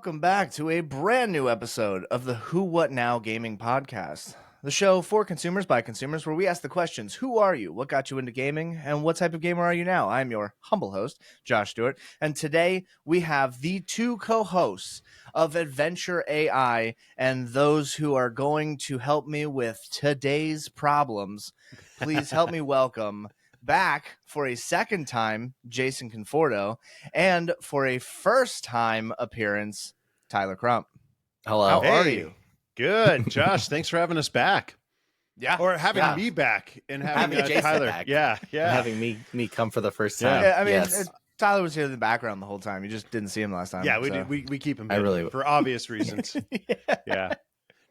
welcome back to a brand new episode of the Who What Now Gaming Podcast, the show for consumers by consumers, where we ask the questions: who are you, what got you into gaming, and what type of gamer are you now? I'm your humble host, Josh Stewart, and today we have the two co-hosts of Adventure AI and those who are going to help me with today's problems. Please help me welcome back for a second time, Jason Conforto, and for a first time appearance, Tyler Crump. Hello. How are you? Good, Josh. Thanks for having us back. Yeah, Or having me back and having Jason Tyler. back. Yeah. Having me come for the first time. Yeah, I mean, yes. Tyler was here in the background the whole time. You just didn't see him last time. Yeah, we so. did. We keep him I hidden really- for obvious reasons. Yeah. Yeah.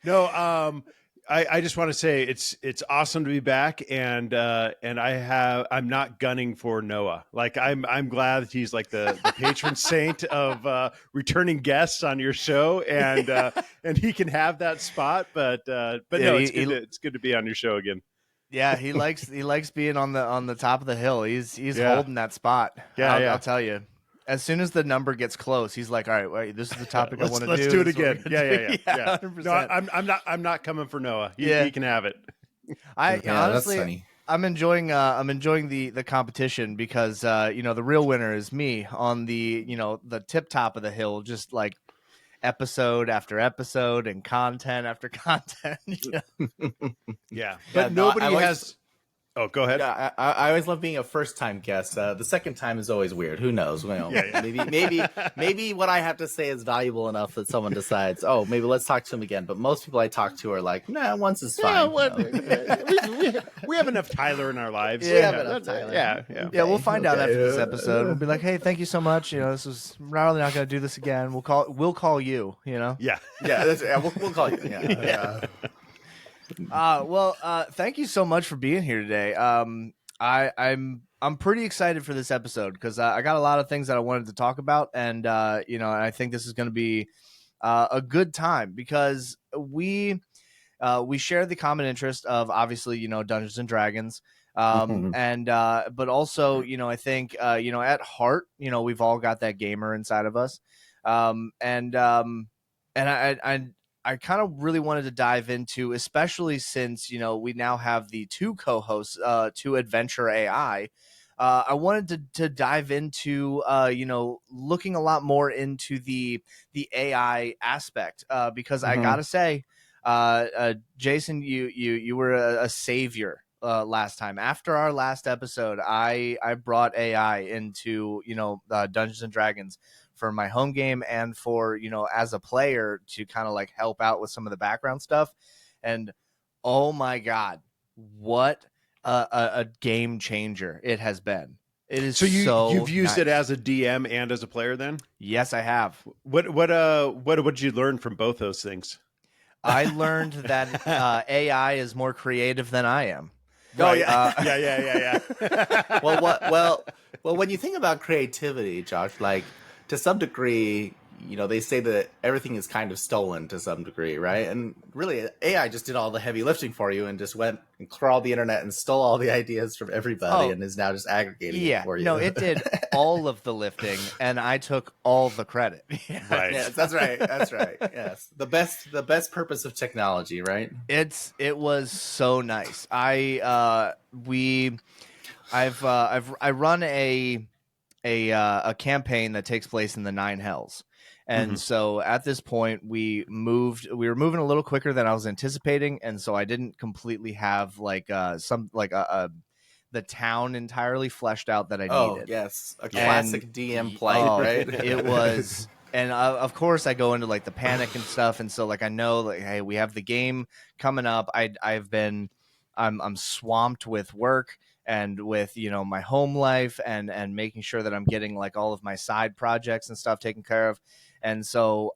No, I just want to say it's awesome to be back, and I'm not gunning for Noah. Like I'm glad that he's like the patron saint of returning guests on your show, and he can have that spot. But no, it's good to be on your show again. Yeah, he likes being on the top of the hill. He's holding that spot. Yeah, I'll tell you. As soon as the number gets close, he's like, "All right, wait, this is the topic I want to do. Let's do it This is what again." we're gonna do." Yeah. 100%. No, I'm not coming for Noah. He can have it. Honestly, that's funny. I'm enjoying the competition because the real winner is me on the tip top of the hill, just like episode after episode and content after content. Yeah, Yeah, but no, nobody I always- has. Oh, go ahead. Yeah, I always love being a first time guest. The second time is always weird. Who knows? Maybe what I have to say is valuable enough that someone decides, oh, maybe let's talk to him again. But most people I talk to are like, nah, once is fine. We have enough Tyler in our lives. Yeah, we have enough Tyler. Yeah. Yeah, we'll find out Okay. after this episode. We'll be like, "Hey, thank you so much. This was probably not going to do this again. We'll call you. Yeah. Yeah, we'll call you. Yeah. Thank you so much for being here today. I'm pretty excited for this episode because I got a lot of things that I wanted to talk about, and I think this is going to be a good time because we share the common interest of obviously Dungeons and Dragons, and but also I think at heart we've all got that gamer inside of us, and I kind of really wanted to dive into, especially since, we now have the two co-hosts to Adventure AI. I wanted to dive into, looking a lot more into the AI aspect because I gotta say, Jason, you were a savior last time. After our last episode, I brought AI into Dungeons and Dragons for my home game and for as a player to kind of like help out with some of the background stuff, and oh my god, what a game changer it has been. It is You've used it nice. as a DM and as a player then? Yes, I have. What did you learn from both those things? I learned that AI is more creative than I am. Oh, yeah. Yeah. Well, when you think about creativity, Josh, like to some degree, they say that everything is kind of stolen to some degree, right? And really, AI just did all the heavy lifting for you and just went and crawled the internet and stole all the ideas from everybody and is now just aggregating it for you. No, it did all of the lifting, and I took all the credit. Right. Yes, that's right. That's right. Yes, the best purpose of technology, right? It was so nice. I run a campaign that takes place in the Nine Hells. And so at this point we were moving a little quicker than I was anticipating. And so I didn't completely have the town entirely fleshed out that I Oh, needed. yes. A classic DM plight, Oh, right? It was, and of course I go into like the panic and stuff. And so like, I know like, hey, we have the game coming up. I'm swamped with work and with my home life and making sure that I'm getting like all of my side projects and stuff taken care of. And so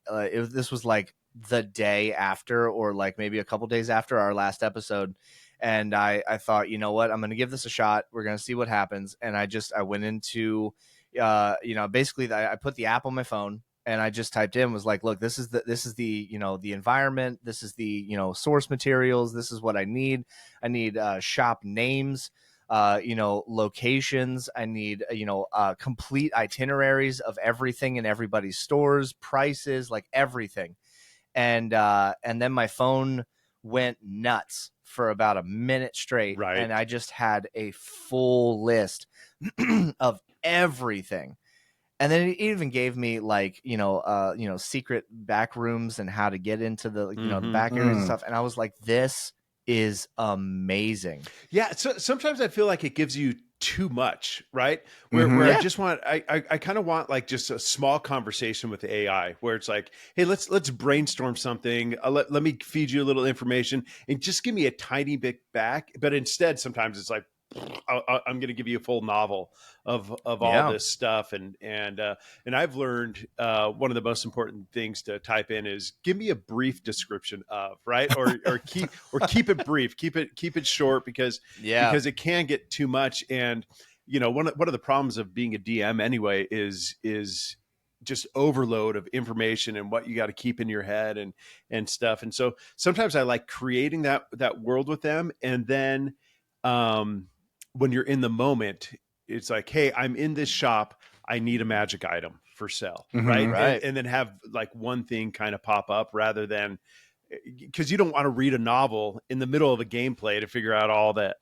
this was like the day after, or like maybe a couple days after our last episode, and I thought, you know what, I'm going to give this a shot. We're going to see what happens. And I went into basically I put the app on my phone and I just typed in, was like, look, this is the the environment, this is the source materials, this is what I need shop names, locations. I need, complete itineraries of everything in everybody's stores, prices, like everything. And then my phone went nuts for about a minute straight, Right. and I just had a full list of everything. And then it even gave me like, secret back rooms and how to get into the, the back areas and stuff. And I was like, this is amazing. Yeah. So sometimes I feel like it gives you too much, right? Where I Yeah. just want, I kind of want like just a small conversation with the AI where it's like, hey, let's brainstorm something. Let me feed you a little information and just give me a tiny bit back. But instead, sometimes it's like, I'm going to give you a full novel of all Yeah. this stuff, and I've learned one of the most important things to type in is give me a brief description of, right, or keep it brief, keep it short, because it can get too much. And one of the problems of being a DM anyway is just overload of information and what you got to keep in your head and stuff. And so sometimes I like creating that world with them, and then when you're in the moment, it's like, hey, I'm in this shop. I need a magic item for sale. Right. Right. And then have like one thing kind of pop up rather than, because you don't want to read a novel in the middle of a gameplay to figure out all that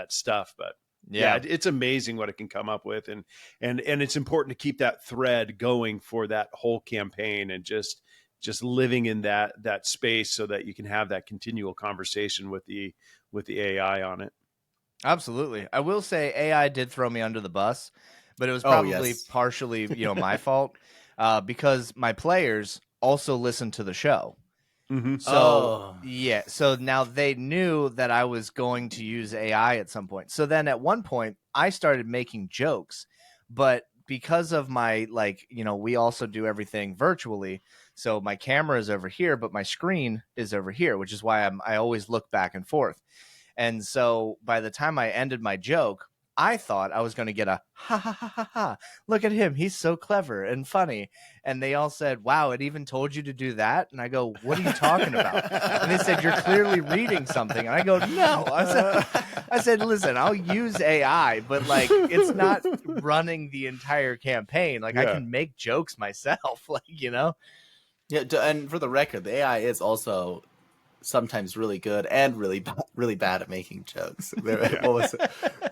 stuff. But yeah, it's amazing what it can come up with. And it's important to keep that thread going for that whole campaign, and just living in that space so that you can have that continual conversation with the AI on it. Absolutely. I will say AI did throw me under the bus, but it was Oh, probably yes. partially, my fault, because my players also listened to the show. Mm-hmm. So, yeah. So now they knew that I was going to use AI at some point. So then at one point, I started making jokes, but because of my, like, we also do everything virtually. So my camera is over here, but my screen is over here, which is why I always look back and forth. And so by the time I ended my joke, I thought I was going to get a ha ha ha ha ha. Look at him. He's so clever and funny. And they all said, wow, it even told you to do that. And I go, what are you talking about? And they said, you're clearly reading something. And I go, no. I said, listen, I'll use AI, but like, it's not running the entire campaign. Like, I can make jokes myself, like, Yeah. And for the record, the AI is also sometimes really good and really bad at making jokes. What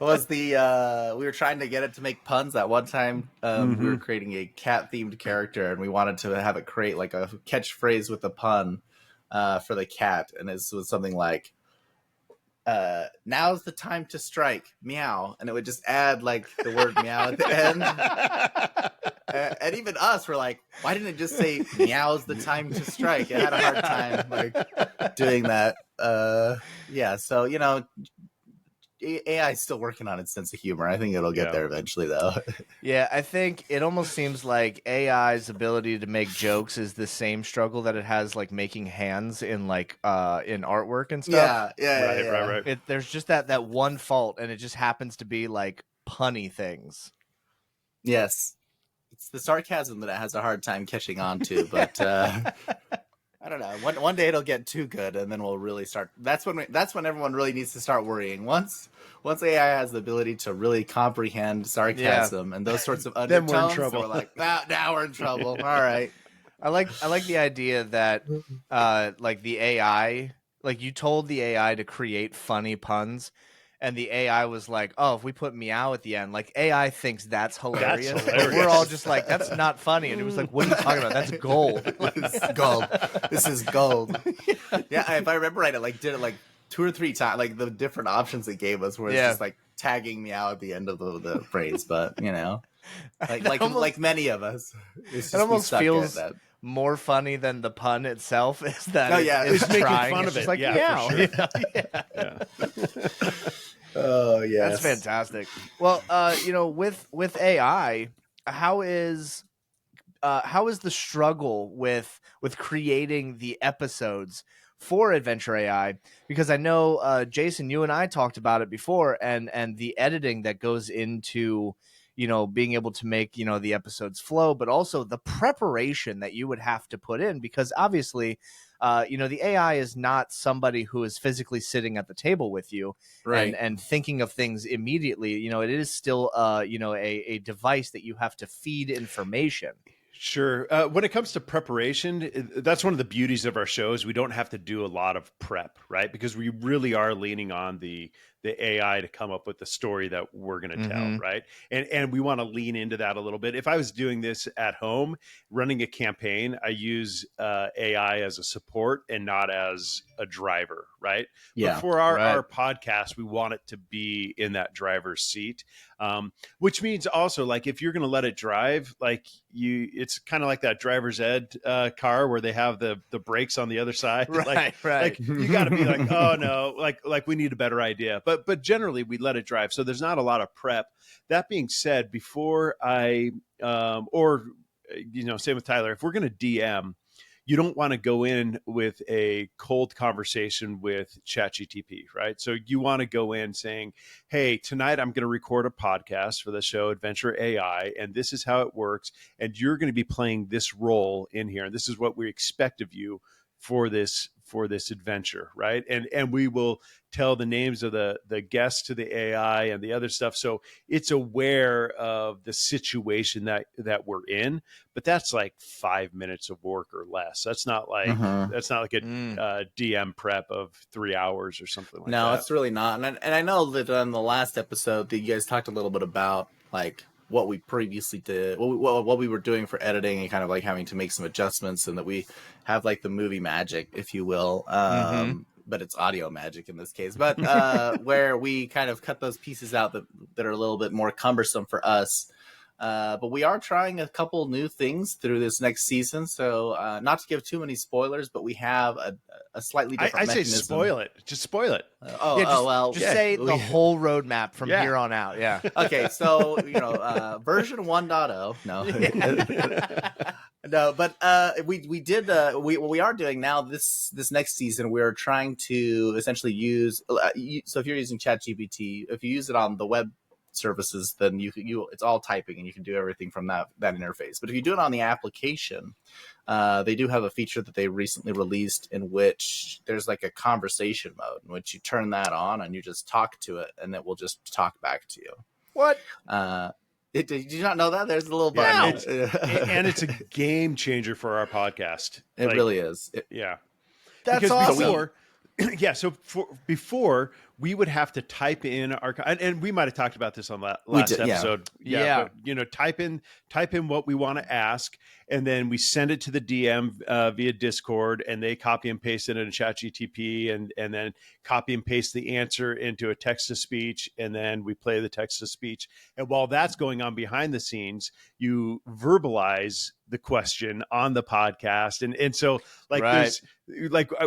was the we were trying to get it to make puns at one time. We were creating a cat themed character, and we wanted to have it create like a catchphrase with a pun for the cat, and this was something like, now's the time to strike, meow, and it would just add like the word meow at the end. And even us were like, why didn't it just say meow's the time to strike? It had a hard time like doing that. Yeah, so AI is still working on its sense of humor. I think it'll get there eventually, though. Yeah, I think it almost seems like AI's ability to make jokes is the same struggle that it has like making hands in like in artwork and stuff. Right. There's just that one fault, and it just happens to be like punny things. Yes, it's the sarcasm that it has a hard time catching on to, but I don't know. One day it'll get too good, and then we'll really start. That's when everyone really needs to start worrying. Once AI has the ability to really comprehend sarcasm and those sorts of undertones, then we're in trouble. we're like, now we're in trouble. All right. I like the idea that like the AI, like you told the AI to create funny puns, and the AI was like, oh, if we put meow at the end, like AI thinks that's hilarious. That's hilarious. But we're all just like, that's not funny. And it was like, what are you talking about? That's gold. This is gold. This is gold. Yeah, if I remember right, it did it like 2 or 3 times. Like the different options it gave us, where it's just like tagging meow at the end of the phrase. But like many of us, it's just, it almost feels that. More funny than the pun itself is that it's making trying. fun it's of it. Like, yeah, for sure. Oh yeah, that's fantastic. Well, with AI, how is the struggle with creating the episodes for Adventure AI? Because I know Jason, you and I talked about it before, and the editing that goes into being able to make, the episodes flow, but also the preparation that you would have to put in, because obviously, the AI is not somebody who is physically sitting at the table with you and Right. thinking of things immediately. It is still, a device that you have to feed information. Sure. When it comes to preparation, that's one of the beauties of our shows. We don't have to do a lot of prep, right? Because we really are leaning on the AI to come up with the story that we're going to tell, Mm-hmm. right? And we want to lean into that a little bit. If I was doing this at home, running a campaign, I use AI as a support and not as a driver, right? But Yeah. for Right. our podcast, we want it to be in that driver's seat. Which means also, like, if you're going to let it drive, like it's kind of like that driver's ed car where they have the brakes on the other side. Right, like you got to be like, oh no, like we need a better idea. But generally we let it drive, so there's not a lot of prep. That being said, before I same with Tyler, if we're going to DM, you don't want to go in with a cold conversation with ChatGTP, right? So you want to go in saying, hey, tonight I'm going to record a podcast for the show Adventure AI, and this is how it works. And you're going to be playing this role in here. And this is what we expect of you for this adventure, right? And we will tell the names of the guests to the AI and the other stuff, so it's aware of the situation that we're in. But that's like 5 minutes of work or less. That's not like a DM prep of 3 hours or something like that. No, it's really not. And I know that on the last episode that you guys talked a little bit about like what we previously did, what we were doing for editing, and kind of like having to make some adjustments, and that we have like the movie magic, if you will. But it's audio magic in this case. But where we kind of cut those pieces out that are a little bit more cumbersome for us. But we are trying a couple new things through this next season. So not to give too many spoilers, but we have a slightly different mechanism. I say spoil it. Just spoil it. Just say the whole roadmap from here on out. Yeah. Okay, so version 1.0. No. No, but we did what we are doing now this next season. We're trying to essentially use so if you're using ChatGPT, if you use it on the web services, then it's all typing and you can do everything from that interface. But if you do it on the application, they do have a feature that they recently released in which there's like a conversation mode in which you turn that on and you just talk to it and it will just talk back to you. What? Did you not know that? There's a little button. And it's a game changer for our podcast. It really is. That's because awesome. Before we would have to type in our, and we might have talked about this on last episode. But, type in what we want to ask, and then we send it to the DM via Discord, and they copy and paste it in a ChatGTP, and then copy and paste the answer into a text to speech, and then we play the text to speech. And while that's going on behind the scenes, you verbalize the question on the podcast, and so there's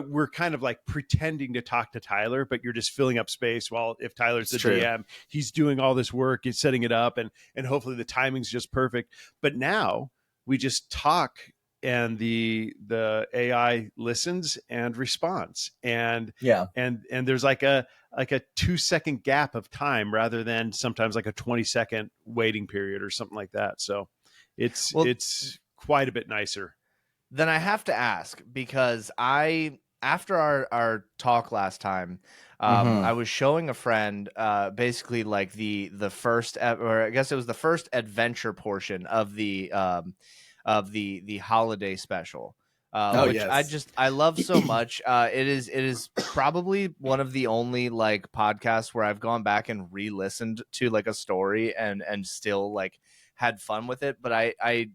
we're kind of like pretending to talk to Tyler, but you're just filling up space. While if Tyler's the DM, he's doing all this work, he's setting it up, and hopefully the timing's just perfect. But now we just talk, and the AI listens and responds, and there's like a 2-second gap of time rather than sometimes like a 20-second waiting period or something like that. So it's quite a bit nicer. Then I have to ask, because after our talk last time, I was showing a friend basically like the first, or I guess it was the first adventure portion of the holiday special, which I love so much. It is probably one of the only like podcasts where I've gone back and re-listened to like a story and still like had fun with it. But I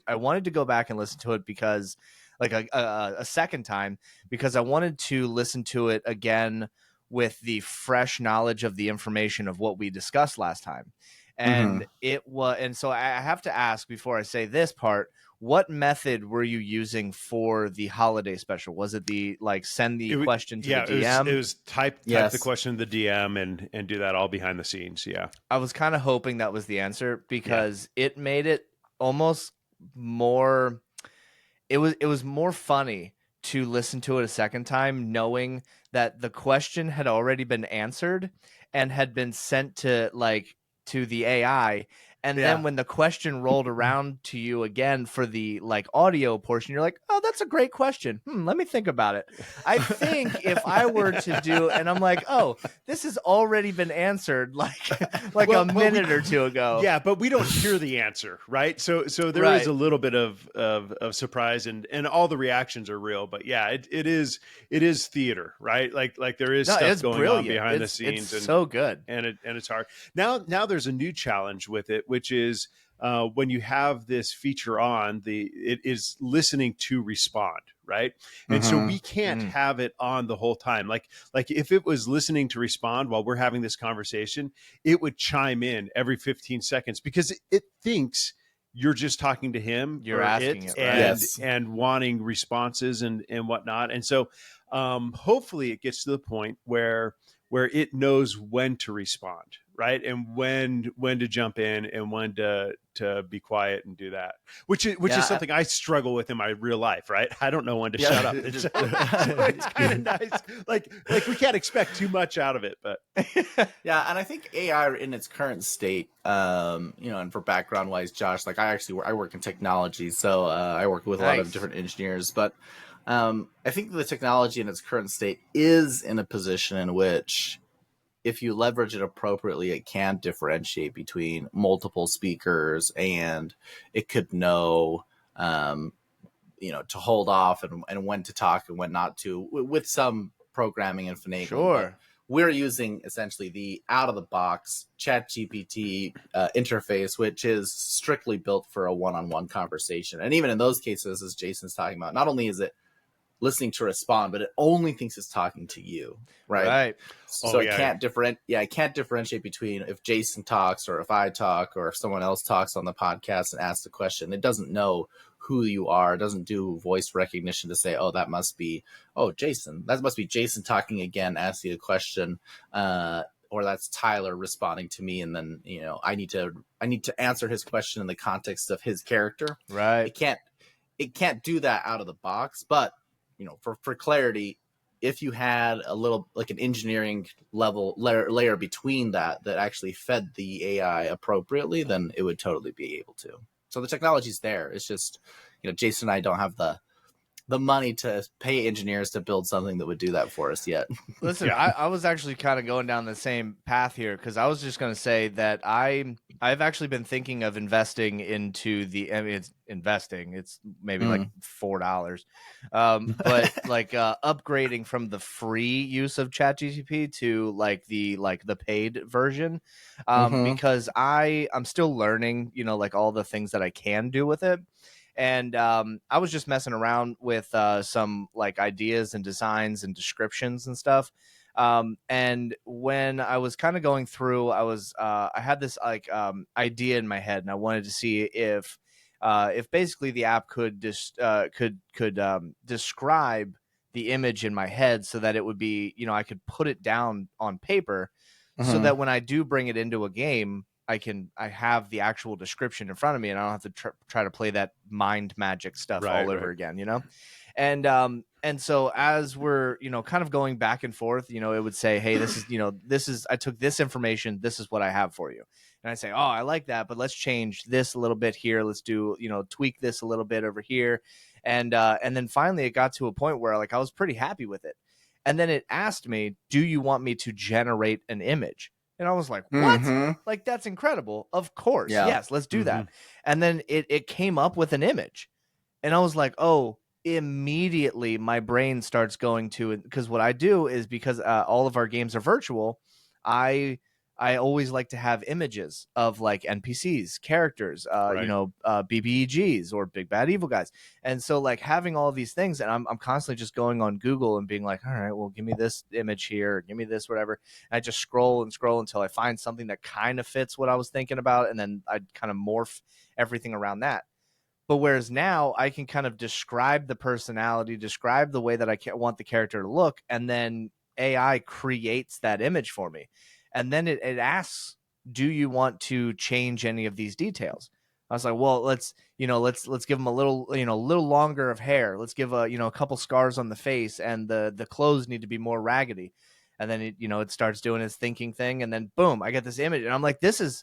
wanted to go back and listen to it because like a second time, because I wanted to listen to it again with the fresh knowledge of the information of what we discussed last time. And and so I have to ask before I say this part, what method were you using for the holiday special? Was it the send the question to the DM? It was type the question to the DM and do that all behind the scenes. Yeah. I was kind of hoping that was the answer, because it made it almost more, it was more funny to listen to it a second time, knowing that the question had already been answered and had been sent to the AI, And Yeah. then when the question rolled around to you again for the like audio portion, you're like, oh, that's a great question. Let me think about it. I think if I were to do, and I'm like, oh, this has already been answered like a minute or two ago. Yeah, but we don't hear the answer, right? So there is a little bit of surprise, and all the reactions are real. But yeah, it is theater, right? Like there is stuff going on behind the scenes, it's so good, and it's hard. Now there's a new challenge with it, which is when you have this feature on, it is listening to respond, right? And so we can't have it on the whole time. Like if it was listening to respond while we're having this conversation, it would chime in every 15 seconds because it thinks you're just talking to him, you're asking it, right? and wanting responses and whatnot. And so hopefully it gets to the point where it knows when to respond, right? And when to jump in and when to be quiet and do that, which is something I struggle with in my real life, right? I don't know when to shut up. So it's kind of nice. Like we can't expect too much out of it, but yeah. And I think AI in its current state, and for background wise, Josh, like I work in technology, so I work with a lot of different engineers, but I think the technology in its current state is in a position in which, if you leverage it appropriately, it can differentiate between multiple speakers, and it could know, to hold off and when to talk and when not to, with some programming and finagling. Sure. But we're using essentially the out-of-the-box ChatGPT interface, which is strictly built for a one-on-one conversation. And even in those cases, as Jason's talking about, not only is it listening to respond, but it only thinks it's talking to you, right? So it can't differentiate between if Jason talks or if I talk or if someone else talks on the podcast and asks the question. It doesn't know who you are. It doesn't do voice recognition to say, oh, that must be Jason. That must be Jason talking again, asking a question, or that's Tyler responding to me, and then I need to answer his question in the context of his character. Right. It can't do that out of the box, but for clarity, if you had a little like an engineering level layer between that actually fed the AI appropriately, then it would totally be able to. So the technology's there. It's just, Jason and I don't have the money to pay engineers to build something that would do that for us yet. Listen, I was actually kind of going down the same path here, because I was just going to say that I've actually been thinking of investing into it's investing. It's maybe like $4, but like upgrading from the free use of ChatGPT to like the paid version, because I'm still learning, like all the things that I can do with it. And I was just messing around with some like ideas and designs and descriptions and stuff. And when I was kind of going through, I had this like idea in my head, and I wanted to see if basically the app could describe the image in my head so that it would be, I could put it down on paper, so that when I do bring it into a game, I have the actual description in front of me, and I don't have to try to play that mind magic stuff all over again, And so as we're, kind of going back and forth, it would say, hey, this is, I took this information, this is what I have for you. And I say, oh, I like that, but let's change this a little bit here. Let's do, tweak this a little bit over here. And then finally it got to a point where like I was pretty happy with it. And then it asked me, do you want me to generate an image? And I was like, what? Like, that's incredible. Of course. Yeah. Yes, let's do that. And then it came up with an image. And I was like, oh, immediately my brain starts going to it. Because what I do is, because all of our games are virtual, I always like to have images of like NPCs, characters, BBEGs or big bad evil guys. And so like having all these things, and I'm constantly just going on Google and being like, all right, well, give me this image here, give me this, whatever. And I just scroll and scroll until I find something that kind of fits what I was thinking about. And then I kind of morph everything around that. But whereas now I can kind of describe the personality, describe the way that I want the character to look, and then AI creates that image for me. And then it asks, do you want to change any of these details? I was like, well, let's give them a little longer of hair. Let's give a couple scars on the face, and the clothes need to be more raggedy. And then it starts doing its thinking thing, and then boom, I get this image, and I'm like, this is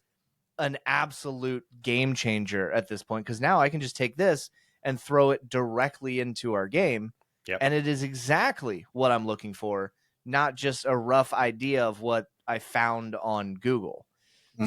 an absolute game changer at this point, because now I can just take this and throw it directly into our game. Yep. And it is exactly what I'm looking for, not just a rough idea of what I found on Google.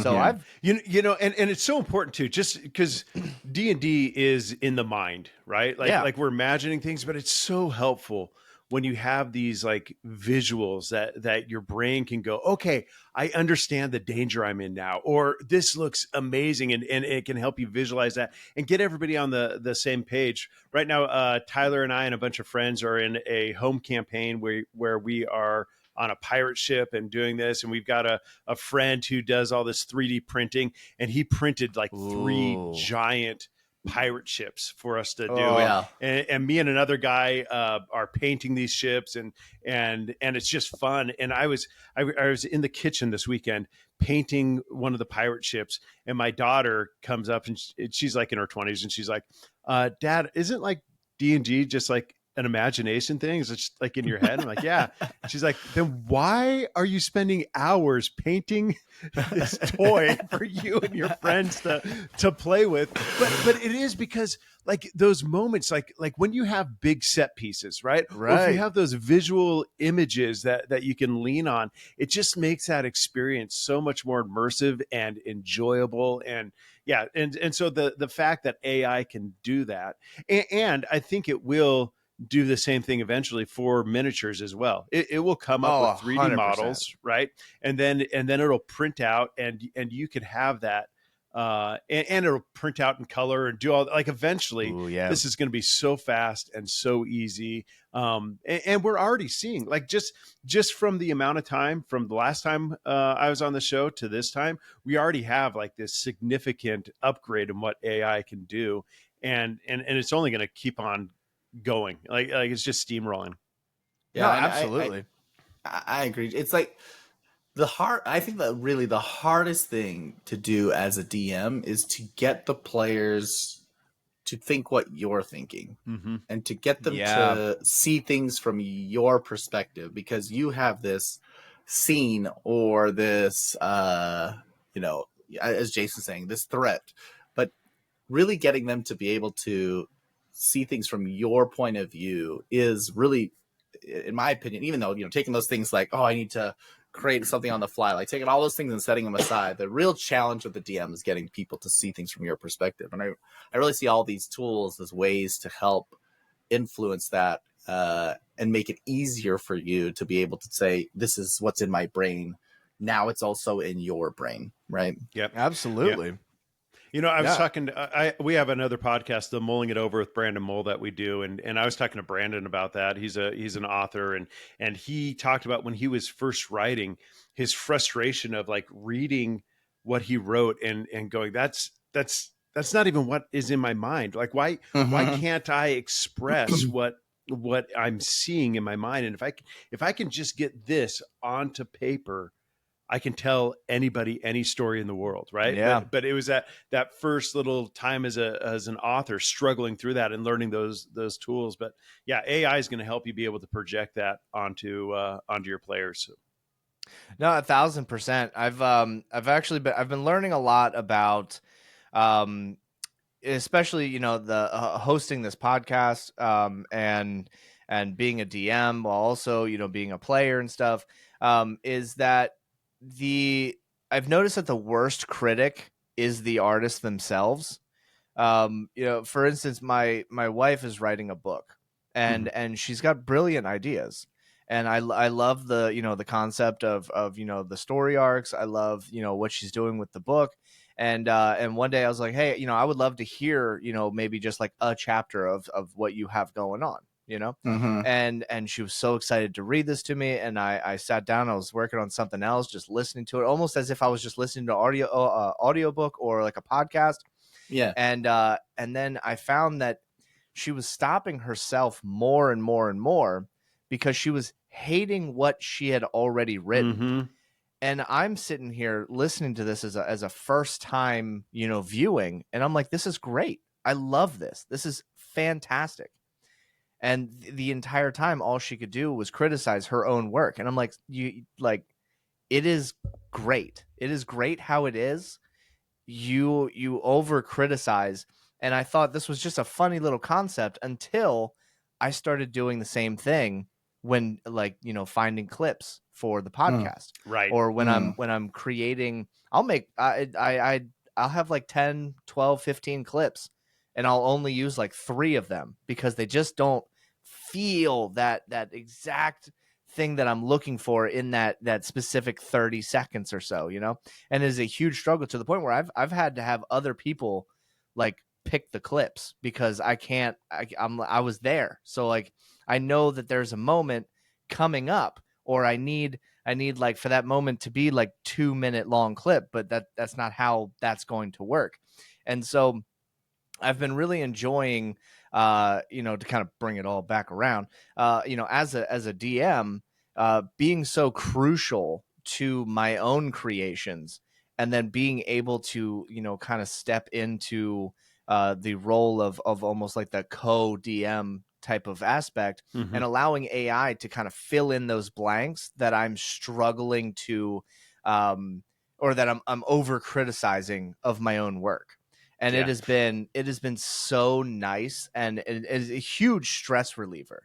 So Mhm. I've and it's so important too, just because D&D is in the mind, right? Yeah. Like we're imagining things, but it's so helpful when you have these like visuals that your brain can go, okay, I understand the danger I'm in now, or this looks amazing, and it can help you visualize that and get everybody on the same page. Right now, Tyler and I and a bunch of friends are in a home campaign where we are on a pirate ship and doing this, and we've got a friend who does all this 3D printing, and he printed like 3 Ooh. giant pirate ships for us to do. Oh Oh, yeah. And me and another guy are painting these ships, and it's just fun. And I was in the kitchen this weekend painting one of the pirate ships, and my daughter comes up, and she's like in her 20s, and she's like, Dad, isn't like D&D just like an imagination thing? Is it just like in your head? I'm like, yeah. She's like, then why are you spending hours painting this toy for you and your friends to play with? But it is because like those moments, like when you have big set pieces, right? Or if you right. have those visual images that you can lean on, it just makes that experience so much more immersive and enjoyable. And yeah, and so the fact that AI can do that, and I think it will do the same thing eventually for miniatures as well. It will come up Oh, with 3D 100%. models, right? And then it'll print out, and you could have that, and it'll print out in color and do all, like eventually Ooh, yeah. this is going to be so fast and so easy. And we're already seeing, like, just from the amount of time from the last time I was on the show to this time, we already have like this significant upgrade in what AI can do, and it's only going to keep on going. Like it's just steamrolling. No, Yeah, and absolutely. I agree. It's like I think that really the hardest thing to do as a DM is to get the players to think what you're thinking, Mm-hmm. and to get them Yeah. to see things from your perspective, because you have this scene or this you know, as Jason's saying, this threat, but really getting them to be able to see things from your point of view is really, in my opinion, even though, you know, taking those things like, oh, I need to create something on the fly, like taking all those things and setting them aside, the real challenge with the DM is getting people to see things from your perspective. And I really see all these tools as ways to help influence that, and make it easier for you to be able to say, this is what's in my brain. Now it's also in your brain, right? Yep. Absolutely. You know, I was Yeah. talking to, we have another podcast, the Mulling It Over with Brandon Mull, that we do, and I was talking to Brandon about that. He's an author, and he talked about when he was first writing, his frustration of like reading what he wrote and going, that's not even what is in my mind. Like why Mm-hmm. can't I express what I'm seeing in my mind? And if I can just get this onto paper, I can tell anybody any story in the world, right? Yeah. But it was that first little time as an author struggling through that and learning those tools. But yeah, AI is going to help you be able to project that onto your players. No, 1,000%. I've been learning a lot about, especially, you know, the hosting this podcast, and being a DM while also, you know, being a player and stuff, is that I've noticed that the worst critic is the artist themselves. You know, for instance, my wife is writing a book, and she's got brilliant ideas, and I love the, you know, the concept of, you know, the story arcs. I love, you know, what she's doing with the book. And one day I was like, hey, you know, I would love to hear, you know, maybe just like a chapter of what you have going on, you know. Mm-hmm. And she was so excited to read this to me, and I sat down. I was working on something else, just listening to it, almost as if I was just listening to audiobook or like a podcast. Yeah. And then I found that she was stopping herself more and more and more because she was hating what she had already written. Mm-hmm. And I'm sitting here listening to this as a first time, you know, viewing, and I'm like, this is great. I love this. This is fantastic. And the entire time, all she could do was criticize her own work. And I'm like, it is great. It is great how it is. you over criticize. And I thought this was just a funny little concept until I started doing the same thing when, like, finding clips for the Mm. podcast, Right. or when Mm. I'm creating, I'll have like 10, 12, 15 clips, and I'll only use like 3 of them because they just don't feel that exact thing that I'm looking for in that specific 30 seconds or so, and it is a huge struggle to the point where I've had to have other people like pick the clips because I was there. So like I know that there's a moment coming up, or I need like for that moment to be like 2-minute long clip, but that's not how that's going to work. And so I've been really enjoying, to kind of bring it all back around, as a DM, being so crucial to my own creations, and then being able to, kind of step into the role of almost like the co-DM type of aspect, Mm-hmm. and allowing AI to kind of fill in those blanks that I'm struggling to, or that I'm over criticizing of my own work. And Yeah. it has been so nice, and it is a huge stress reliever.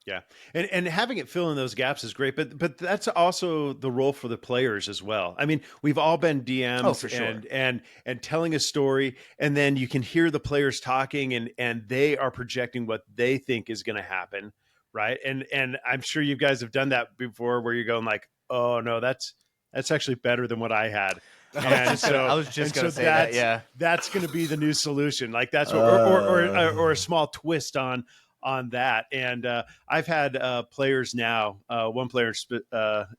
Yeah, and having it fill in those gaps is great, but that's also the role for the players as well. I mean, we've all been Oh, DMs for sure. and telling a story, and then you can hear the players talking, and they are projecting what they think is going to happen, right? And I'm sure you guys have done that before, where you're going like, oh no, that's actually better than what I had. And I so was just and gonna so say that, yeah. that's going to be the new solution. Like that's what, or a small twist on that. And I've had players now. One player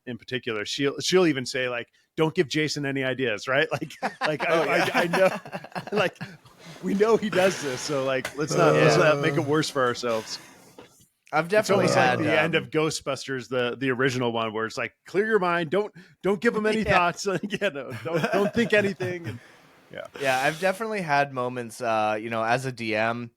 in particular, she'll even say like, "Don't give Jason any ideas," right? Like I know, like we know he does this, so like let's not make it worse for ourselves. I've It's definitely almost like had the end of Ghostbusters, the original one, where it's like, clear your mind, don't give them any yeah. thoughts, don't think anything. And, Yeah, I've definitely had moments, as a DM,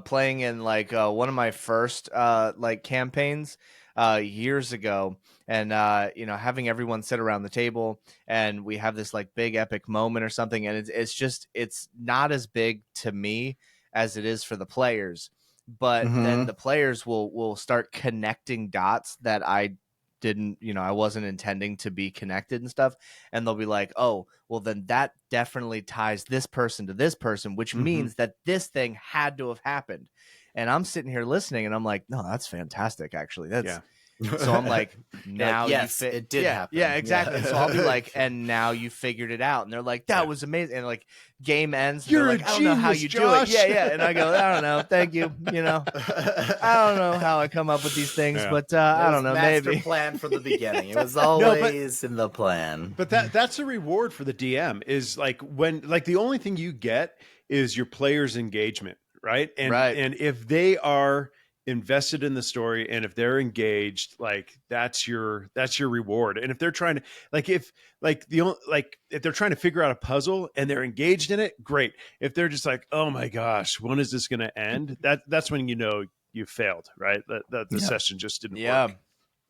playing in like one of my first like campaigns years ago, and having everyone sit around the table, and we have this like big epic moment or something, and it's not as big to me as it is for the players, but then Mm-hmm. the players will start connecting dots that I wasn't intending to be connected and stuff, and they'll be like, oh, well, then that definitely ties this person to this person, which mm-hmm. means that this thing had to have happened. And I'm sitting here listening, and I'm like, no, that's fantastic, actually. Yeah. So I'm like, You're like, now yes, it did yeah, happen. exactly. Yeah. So I'll be like, and now you figured it out. And they're like, that was amazing. And like game ends, and You're they're a like, I don't know how genius, you do it. Josh. Yeah, yeah. And I go, I don't know. Thank you. I don't know how I come up with these things, Yeah. but It I was don't know, master maybe. plan from the beginning. It was always in the plan. But that's a reward for the DM, is like when like the only thing you get is your players' engagement, right? And Right. and if they are invested in the story, and if they're engaged, like that's your reward. And if they're trying to if they're trying to figure out a puzzle and they're engaged in it, great. If they're just like, oh my gosh, when is this going to end? That's when you failed, right? That the Yeah. session just didn't Yeah. work.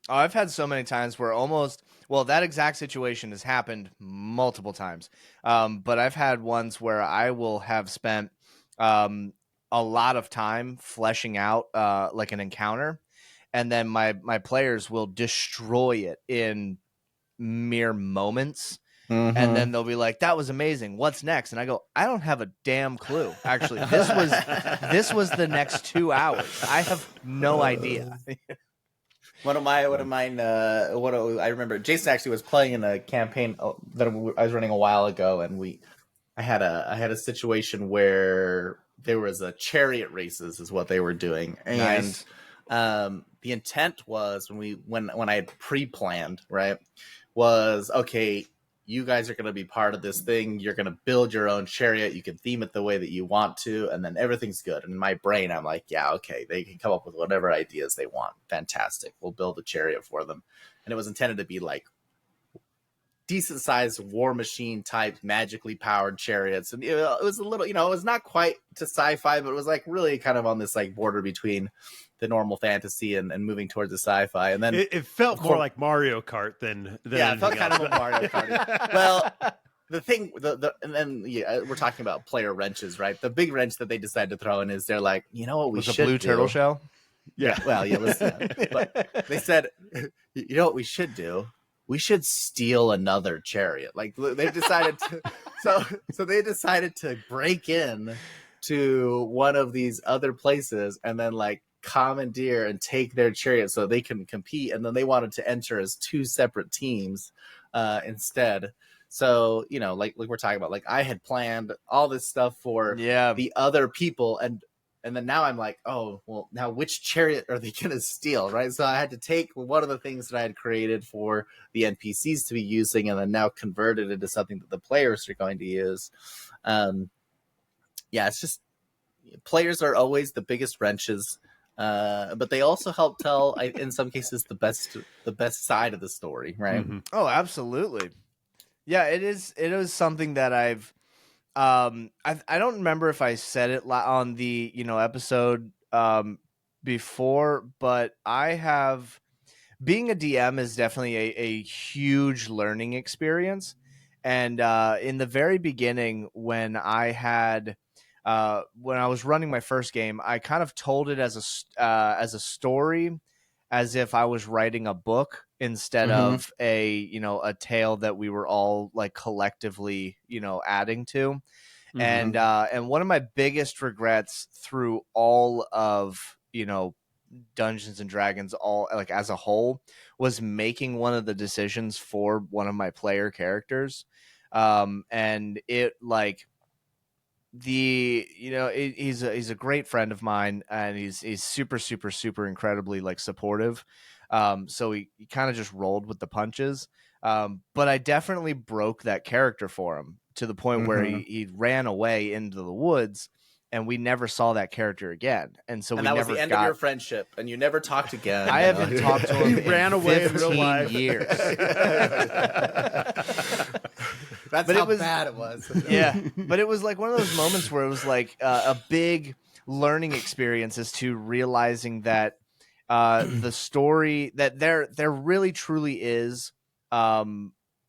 Oh, I've had so many times where that exact situation has happened multiple times. But I've had ones where I will have spent a lot of time fleshing out like an encounter, and then my players will destroy it in mere moments. And Mm-hmm. then they'll be like, "That was amazing. What's next?" And I go, "I don't have a damn clue. Actually, this was the next 2 hours. I have no idea." One of mine. I remember Jason actually was playing in a campaign that I was running a while ago, and I had a situation where there was a chariot races is what they were doing, and Nice. the intent was when I had pre-planned, right, was okay. You guys are going to be part of this thing. You're going to build your own chariot. You can theme it the way that you want to, and then everything's good. And in my brain, I'm like, yeah, okay, they can come up with whatever ideas they want. Fantastic. We'll build a chariot for them. And it was intended to be like decent sized war machine type magically powered chariots. And it was a little, it was not quite to sci-fi, but it was like really kind of on this like border between the normal fantasy and moving towards the sci-fi. And then It felt more like Mario Kart than yeah, it felt kind of a Mario Kart. Well, the thing, and then we're talking about player wrenches, right? The big wrench that they decided to throw in is they're like, you know what we Was a should blue do? turtle shell? Yeah, well, yeah, but they said, you know what we should do? We should steal another chariot. Like they decided to, so they decided to break in to one of these other places and then like commandeer and take their chariot so they can compete. And then they wanted to enter as two separate teams instead. So, you know, like we're talking about, like I had planned all this stuff for Yeah. the other people, and then now I'm like, oh, well, now which chariot are they going to steal, right? So I had to take one of the things that I had created for the NPCs to be using and then now convert it into something that the players are going to use. Yeah, it's just players are always the biggest wrenches, but they also help tell, in some cases, the best side of the story, right? Mhm. Oh, absolutely. Yeah, it is. It is something that I don't remember if I said it on the episode before, but I have being a DM is definitely a huge learning experience. And in the very beginning, when I was running my first game, I kind of told it as a story, as if I was writing a book instead of a tale that we were all like collectively adding to. And one of my biggest regrets through all of Dungeons and Dragons, all like as a whole, was making one of the decisions for one of my player characters. And it like he's a great friend of mine, and he's super super super incredibly like supportive. So he kind of just rolled with the punches. But I definitely broke that character for him to the point where he ran away into the woods, and we never saw that character again. And so And we that was never the end got of your friendship, and you never talked again. I haven't talked to him He in ran away in 15 real life. years. That's But how it was bad it was. Yeah, but it was like one of those moments where it was like a big learning experience as to realizing that the story that there really truly is a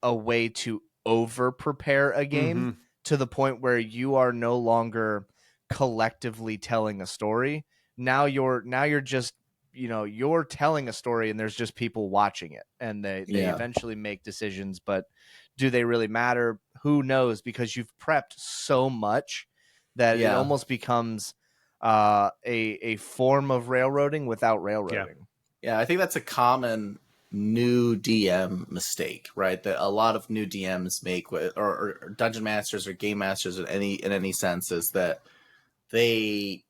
way to over prepare a game to the point where you are no longer collectively telling a story. Now you're just you're telling a story, and there's just people watching it, and they Yeah. eventually make decisions, but do they really matter? Who knows? Because you've prepped so much that it Yeah. almost becomes a form of railroading without railroading. Yeah, I think that's a common new DM mistake, right? That a lot of new DMs make with, or dungeon masters or game masters in any sense, is that they,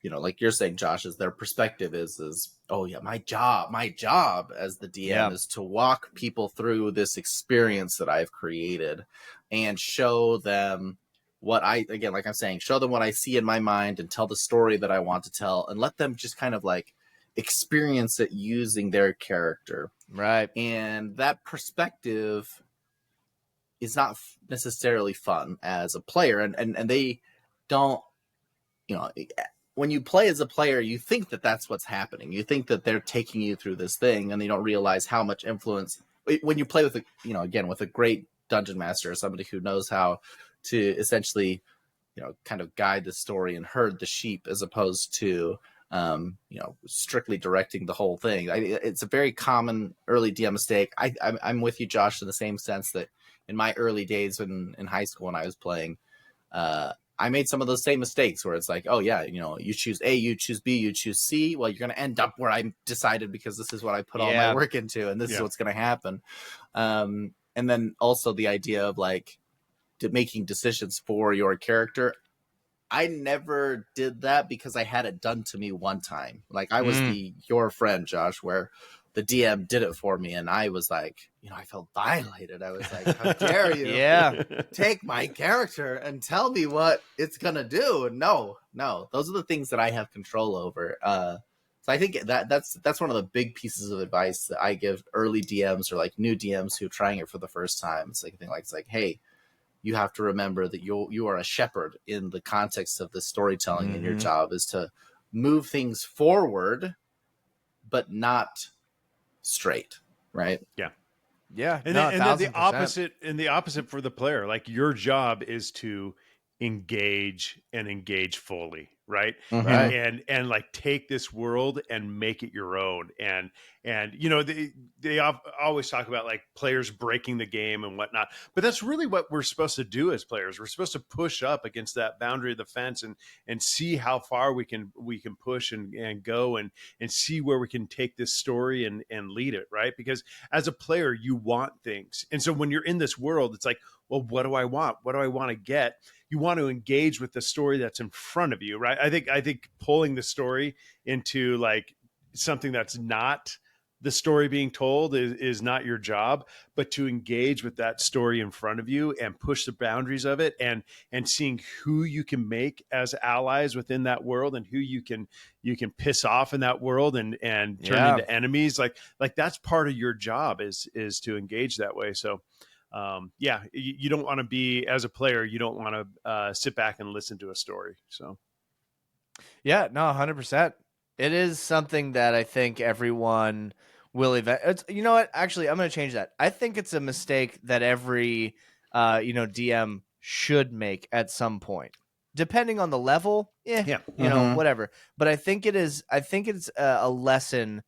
like you're saying, Josh, is their perspective is oh yeah, my job as the DM is to walk people through this experience that I've created and show them what like I'm saying, show them what I see in my mind and tell the story that I want to tell, and let them just kind of like experience it using their character. Right. And that perspective is not necessarily fun as a player, and they don't, when you play as a player, you think that that's what's happening. You think that they're taking you through this thing, and you don't realize how much influence when you play with again, with a great dungeon master or somebody who knows how to essentially, kind of guide the story and herd the sheep, as opposed to, strictly directing the whole thing. It's a very common early DM mistake. I'm with you, Josh, in the same sense that in my early days in high school when I was playing, I made some of those same mistakes where it's like, oh yeah, you choose A, you choose B, you choose C. Well, you're going to end up where I decided because this is what I put all my work into, and this is what's going to happen. And then also the idea of like making decisions for your character. I never did that because I had it done to me one time. Like I was your friend, Josh, where the DM did it for me, and I was like, I felt violated. I was like, how dare you take my character and tell me what it's gonna do? No, those are the things that I have control over. So I think that's one of the big pieces of advice that I give early DMs or like new DMs who are trying it for the first time. It's like, hey, you have to remember that you are a shepherd in the context of the storytelling, and your job is to move things forward, but not straight, right? Yeah. Yeah, And no, then, a and then thousand percent. the opposite for the player, like your job is to engage fully, right? And Mhm. Right. and like take this world and make it your own. And you know, always talk about like players breaking the game and whatnot, but that's really what we're supposed to do as players. We're supposed to push up against that boundary of the fence and see how far we can push and go and see where we can take this story and lead it, right? Because as a player, you want things. And so when you're in this world, it's like, well, what do I want? What do I want to get? You want to engage with the story that's in front of you, right? I think pulling the story into like something that's not the story being told is not your job, but to engage with that story in front of you and push the boundaries of it and seeing who you can make as allies within that world and who you can piss off in that world and turn Yeah. into enemies. Like that's part of your job is to engage that way. So yeah, you don't want to be, as a player, you don't want to sit back and listen to a story. So Yeah, no, 100%. It is something that I think everyone will it's, you know what? Actually, I'm going to change that. I think it's a mistake that every DM should make at some point. Depending on the level, yeah, Mhm. whatever. But I think it's a lesson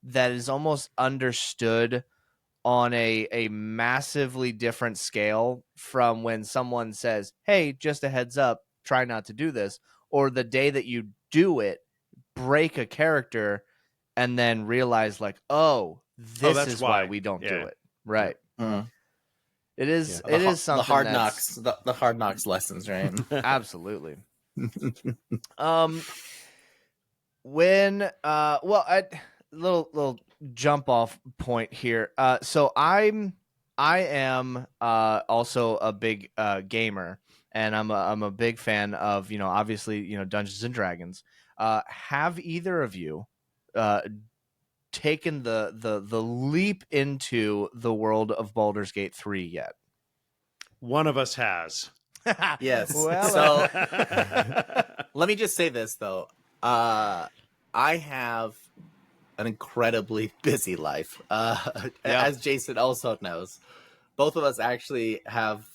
that is almost understood on a massively different scale from when someone says, "Hey, just a heads up, try not to do this," or the day that you do it, break a character and then realize like, "Oh, oh, this that's is why why. we don't do Yeah, it." yeah, Right. Mhm. It yeah. is it is The something hard that's knocks, the hard knocks lessons, right? absolutely. Um when well, I little jump off point here. So I am also a big gamer, and I'm a big fan of, obviously, Dungeons and Dragons. Have either of you uh taken the leap into the world of Baldur's Gate 3 yet? One of us has. Yes. Well, So let me just say this though. I have an incredibly busy life. yeah. As Jason also knows, both of us actually have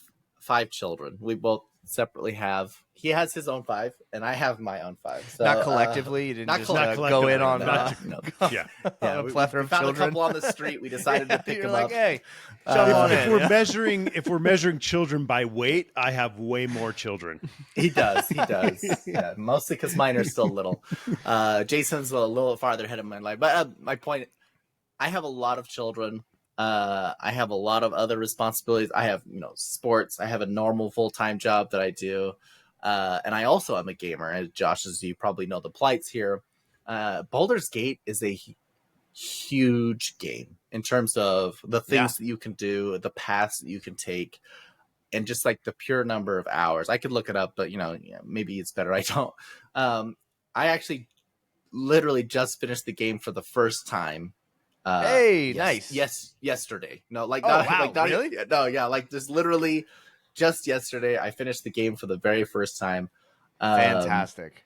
5 children. We both separately have. He has his own 5, and I have my own 5. So Not collectively. You didn't not just Not go in collectively. no, on Not no, to, no. yeah. on Yeah, a plethora we of found a children. couple on the street. We decided to pick You're them like, up. hey, jump on If in. we're measuring children by weight, I have way more children. He does. He does. Yeah, mostly because mine are still little. Jason's a little farther ahead of my life. But my point, I have a lot of children. I have a lot of other responsibilities. I have, sports. I have a normal full-time job that I do. And I also am a gamer. And Josh, as you probably know the plights here, Baldur's Gate is a huge game in terms of the Yeah. things that you can do, the paths that you can take, and just like the pure number of hours. I could look it up, but maybe it's better I don't. I actually literally just finished the game for the first time. Hey, Yes, nice. yes, yesterday. No, like Oh, not wow, like not really? no, yeah, like just literally just yesterday. I finished the game for the very first time. Um, Fantastic.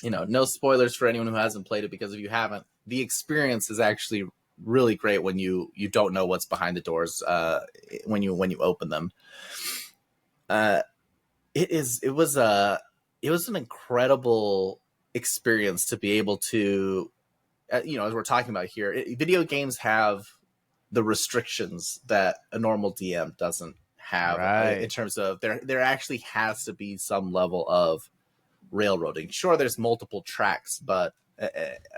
no spoilers for anyone who hasn't played it, because if you haven't, the experience is actually really great when you don't know what's behind the doors when you open them. Uh, it was an incredible experience to be able to as we're talking about here, video games have the restrictions that a normal DM doesn't have, in Right. terms of there actually has to be some level of railroading. Sure, there's multiple tracks, but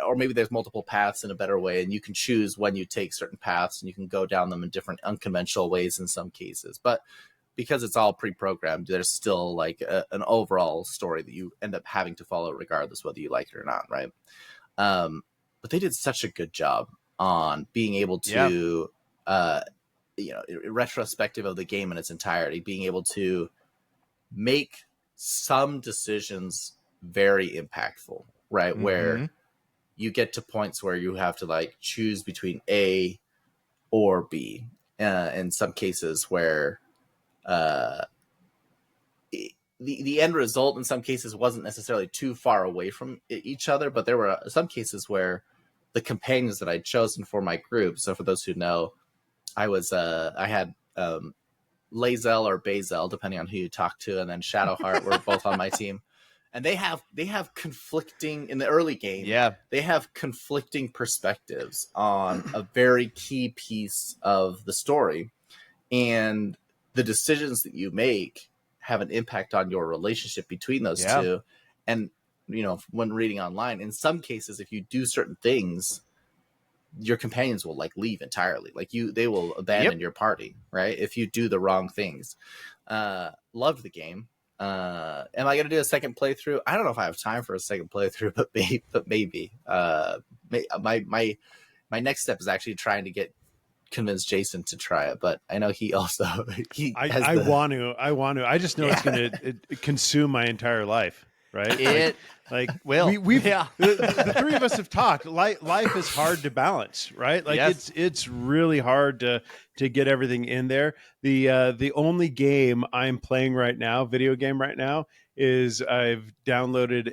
or maybe there's multiple paths in a better way, and you can choose when you take certain paths, and you can go down them in different unconventional ways in some cases. But because it's all pre-programmed, there's still like an overall story that you end up having to follow regardless whether you like it or not, right? But they did such a good job on being able Yeah. to retrospective of the game in its entirety, being able to make some decisions very impactful, right? Where Mm-hmm. you get to points where you have to like choose between A or B. In some cases where uh, the end result in some cases wasn't necessarily too far away from each other, but there were some cases where the companions that I'd chosen for my group. So for those who know, I had Lazel or Bazel, depending on who you talk to, and then Shadowheart were both on my team. And they have conflicting in the early game. Yeah. They have conflicting perspectives on a very key piece of the story, and the decisions that you make have an impact on your relationship between those two. And when reading online, in some cases, if you do certain things, your companions will like leave entirely. Like they will abandon your party, right? If you do the wrong things. Loved the game. Am I going to do a second playthrough? I don't know if I have time for a second playthrough, but maybe. My next step is actually trying to convince Jason to try it, but I know he also I want to. I just know it's going to consume my entire life, right? Like will. We've the three of us have talked. Life is hard to balance, right? Like it's really hard to get everything in there. The only game I'm playing right now, video game right now, is I've downloaded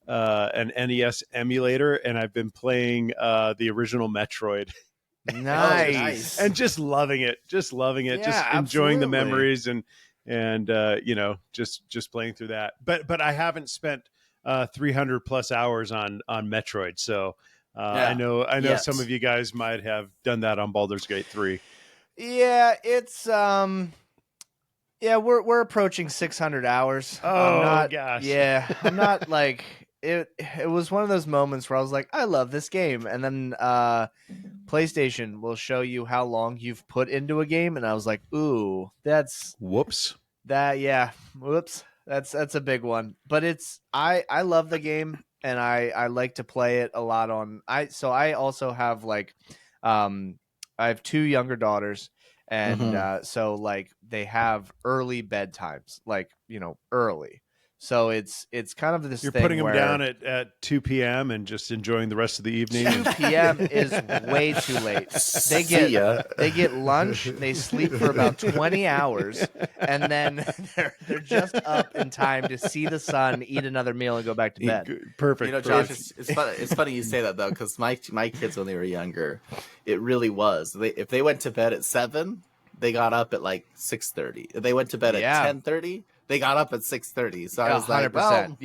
an NES emulator, and I've been playing the original Metroid. Nice. And just loving it, just enjoying the memories and just playing through that. But I haven't spent 300 plus hours on Metroid, so I know some of you guys might have done that on Baldur's Gate 3. Yeah, it's we're approaching 600 hours. Oh gosh. Yeah, I'm not like it was one of those moments where I was like, I love this game, and then PlayStation will show you how long you've put into a game, and I was like, ooh, whoops. Whoops. That's a big one. But I love the game, and I like to play it a lot so I also have like I have 2 younger daughters, and so like they have early bedtimes, like early. So it's kind of this You're thing putting them where down at 2 p.m. and just enjoying the rest of the evening. 2 p.m. is way too late. They get lunch, they sleep for about 20 hours, and then they're just up in time to see the sun, eat another meal, and go back to bed. Perfect. Josh, it's funny you say that though, because my kids when they were younger, it really was. If they went to bed at 7, they got up at like 6:30. If they went to bed at 10:30. They got up at 6:30, so I was 100%, like, well,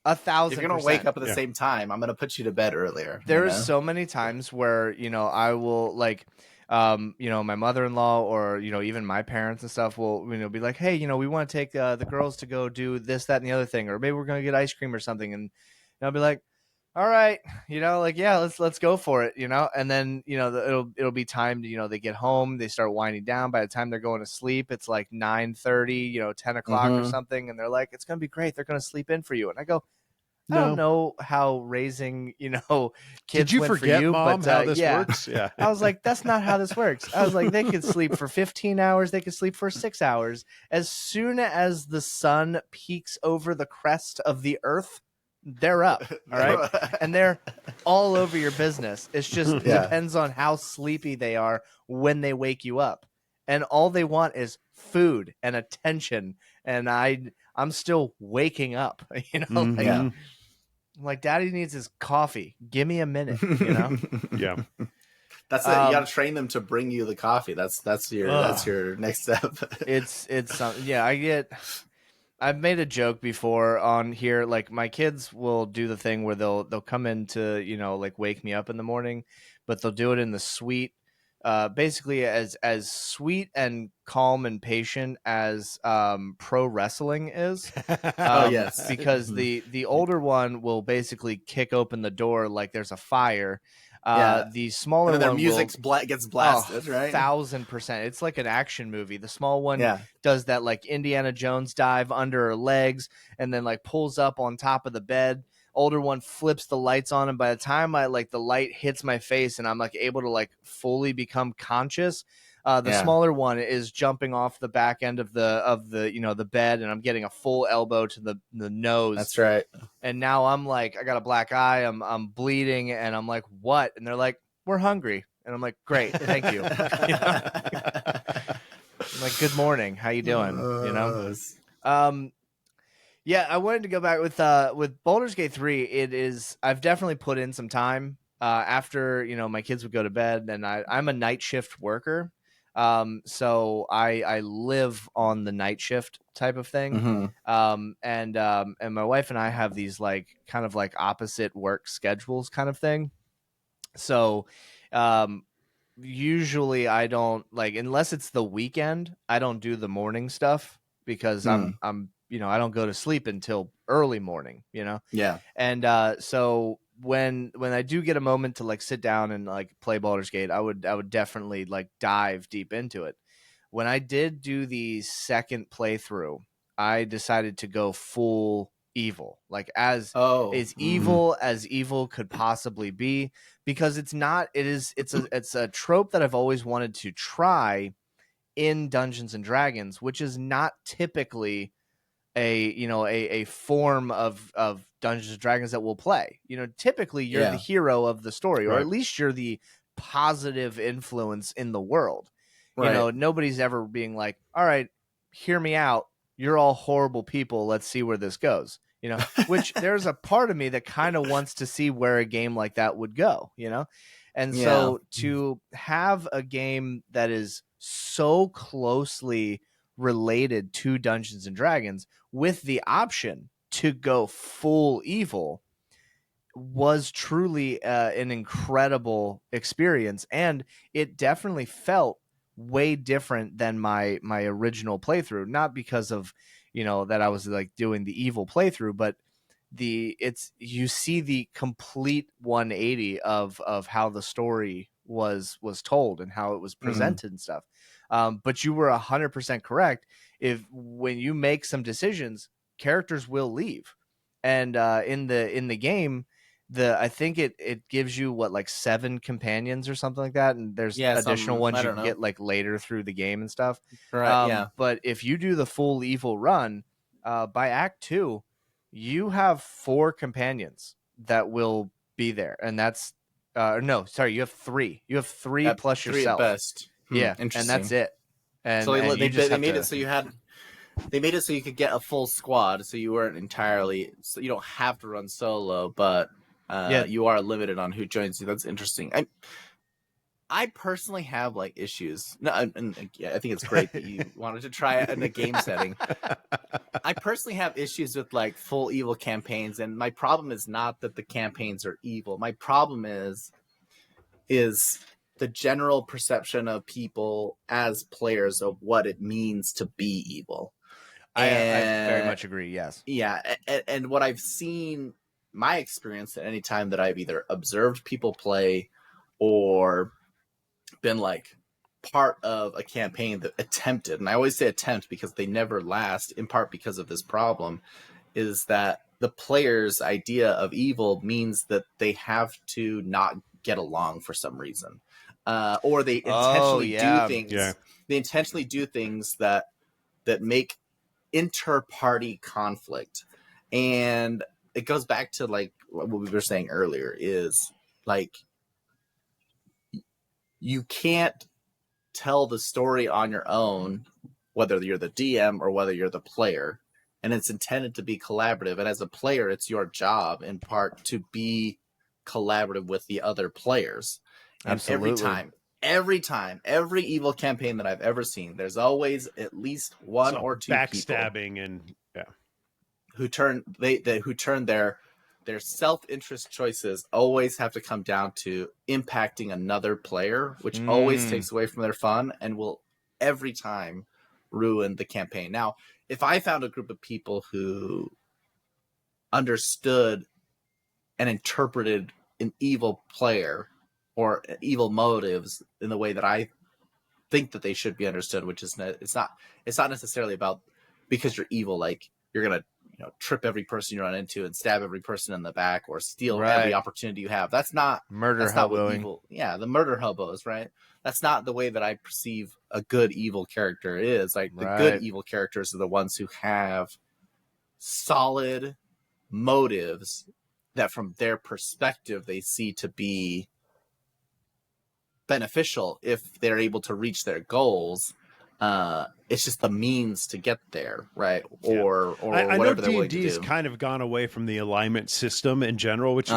1,000%. If you're gonna wake up at the same time, I'm gonna put you to bed earlier. There's so many times where I will like, my mother-in-law or even my parents and stuff will be like, hey, we want to take the girls to go do this, that, and the other thing, or maybe we're gonna get ice cream or something, and I'll be like, all right, let's go for it, and then it'll be time to they get home, they start winding down. By the time they're going to sleep, it's like 9:30, 10 o'clock or something, and they're like, it's gonna be great, they're gonna sleep in for you, and I go, I don't know how raising kids did you went forget, for you, Mom, but how this works? Yeah. I was like, that's not how this works. I was like, they could sleep for 15 hours, they could sleep for 6 hours. As soon as the sun peaks over the crest of the earth, they're up, all right? And they're all over your business. It's just depends on how sleepy they are when they wake you up. And all they want is food and attention. And I'm still waking up, I'm like, Daddy needs his coffee. Give me a minute, Yeah. That's it. You got to train them to bring you the coffee. That's your next step. It's I've made a joke before on here. Like, my kids will do the thing where they'll come in to, like, wake me up in the morning, but they'll do it in the sweet, basically as sweet and calm and patient as pro wrestling is. Oh, yes. Because the older one will basically kick open the door like there's a fire. The smaller and their one music gets blasted, right? 1,000%. It's like an action movie. The small one does that like Indiana Jones dive under her legs and then like pulls up on top of the bed. Older one flips the lights on, and by the time the light hits my face and I'm like able to like fully become conscious, the smaller one is jumping off the back end of the bed, and I'm getting a full elbow to the nose. That's right. And now I'm like, I got a black eye, I'm bleeding, and I'm like, what? And they're like, we're hungry. And I'm like, great, thank you. I'm like, good morning, how you doing? I wanted to go back with Baldur's Gate 3. I've definitely put in some time. after my kids would go to bed, and I'm a night shift worker, so I live on the night shift type of thing. Mm-hmm. And my wife and I have these like kind of like opposite work schedules kind of thing. So um usually I don't like, unless it's the weekend, I don't do the morning stuff because Mm. I'm I don't go to sleep until early morning. Yeah. And so when I do get a moment to like sit down and like play Baldur's Gate, I would definitely like dive deep into it. When I did do the second playthrough, I decided to go full evil, like Oh. as evil could possibly be, because it's a trope that I've always wanted to try in Dungeons and Dragons, which is not typically a form of Dungeons and Dragons that we'll play. Typically you're the Yeah. hero of the story, or Right. at least you're the positive influence in the world. Right. Nobody's ever being like, all right, hear me out, you're all horrible people, let's see where this goes. Which there's a part of me that kind of wants to see where a game like that would go. And Yeah. so to have a game that is so closely related to Dungeons and Dragons with the option to go full evil was truly an incredible experience, and it definitely felt way different than my original playthrough. Not because of that I was like doing the evil playthrough, but you see the complete 180 of how the story was told and how it was Mm. presented and stuff. But you were 100% correct. If when you make some decisions, characters will leave, and in the game, I think it gives you what, like 7 companions or something like that, and there's Yeah. additional Some. ones I you don't can know. get like later through the game and stuff. Right. Yeah. But if you do the full evil run, by Act 2, you have 4 companions that will be there, and that's no, sorry, you have 3. You have 3 At plus 3 at yourself. best. Yeah, and that's Interesting. it. So And you just they have made it to. so they made it so you could get a full squad, so you weren't entirely, so you don't have to run solo, but Yeah. you are limited on who joins you. That's interesting. I personally have like issues. No, and yeah, I think it's great that you wanted to try it in a game setting. I personally have issues with like full evil campaigns, and my problem is not that the campaigns are evil. My problem is the general perception of people as players of what it means to be evil. I very And much agree. Yes. yeah, and what I've seen, my experience at any time that I've either observed people play or been like part of a campaign that attempted, and I always say attempt because they never last, in part because of this problem, is that the player's idea of evil means that they have to not get along for some reason, or they Oh intentionally do yeah. things. Yeah. They intentionally do things that make inter-party conflict, and it goes back to like what we were saying earlier, is like you can't tell the story on your own, whether you're the DM or whether you're the player, and it's intended to be collaborative. And as a player, it's your job in part to be collaborative with the other players. And Absolutely. every evil campaign that I've ever seen, there's always at least one So or two people backstabbing and yeah. who turn their self-interest choices always have to come down to impacting another player, which always takes away from their fun and will every time ruin the campaign. Now, if I found a group of people who understood and interpreted an evil player or evil motives in the way that I think that they should be understood, which is it's not necessarily about because you're evil, like you're gonna trip every person you run into and stab every person in the back or steal every Right. opportunity you have. That's not Murder what hoboing. evil. Yeah, the murder hobos, right? That's not the way that I perceive a good evil character is. Like the good Right. evil characters are the ones who have solid motives that from their perspective they see to be beneficial if they're able to reach their goals. It's just the means to get there, right? Or I know whatever they're willing to D&D's do. kind of gone away from the alignment system in general, which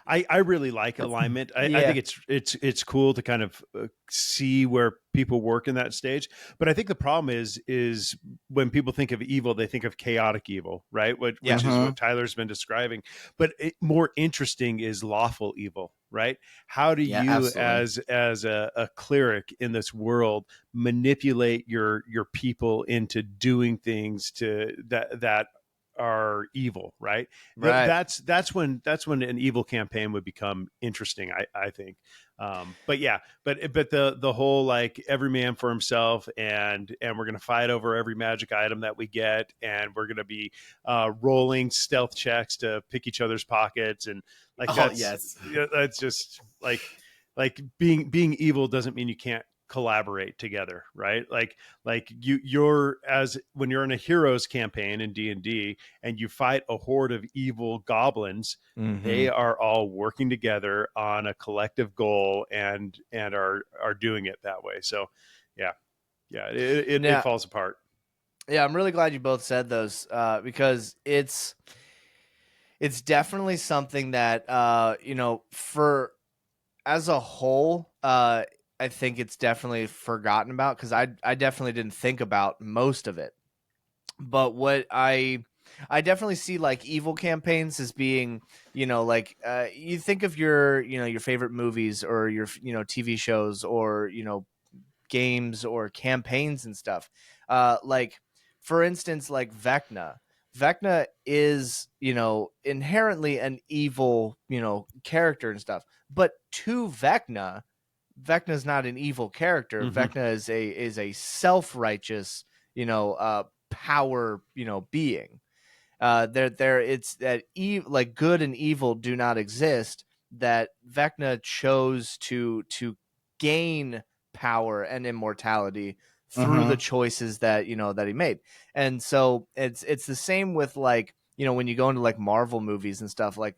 I really like alignment. I Yeah. think it's cool to kind of see where people work in that stage. But I think the problem is when people think of evil, they think of chaotic evil, right? Yeah. Which is Mm-hmm. what Tyler's been describing. But more interesting is lawful evil, right? How do Yeah, you, absolutely. as a cleric in this world, manipulate your people into doing things that are evil, right? Right. That's when an evil campaign would become interesting. I think. But yeah, but the whole like every man for himself, and we're gonna fight over every magic item that we get, and we're gonna be rolling stealth checks to pick each other's pockets, and like Oh that's yes. that's just like being evil doesn't mean you can't collaborate together, right? Like you're as when you're in a heroes campaign in D&D and you fight a horde of evil goblins, Mm-hmm. they are all working together on a collective goal and are doing it that way. So yeah, it Yeah. falls apart. Yeah. I'm really glad you both said those because it's definitely something that for as a whole, I think it's definitely forgotten about because I definitely didn't think about most of it. But what I definitely see like evil campaigns as being, like you think of your favorite movies or your TV shows or games or campaigns and stuff. Like for instance, like Vecna. Vecna is, inherently an evil, character and stuff. But to Vecna is not an evil character. Mm-hmm. Vecna is a self-righteous, power, being. There it's that like good and evil do not exist. That Vecna chose to gain power and immortality through the Mm-hmm. choices that that he made. And so it's the same with like when you go into like Marvel movies and stuff. Like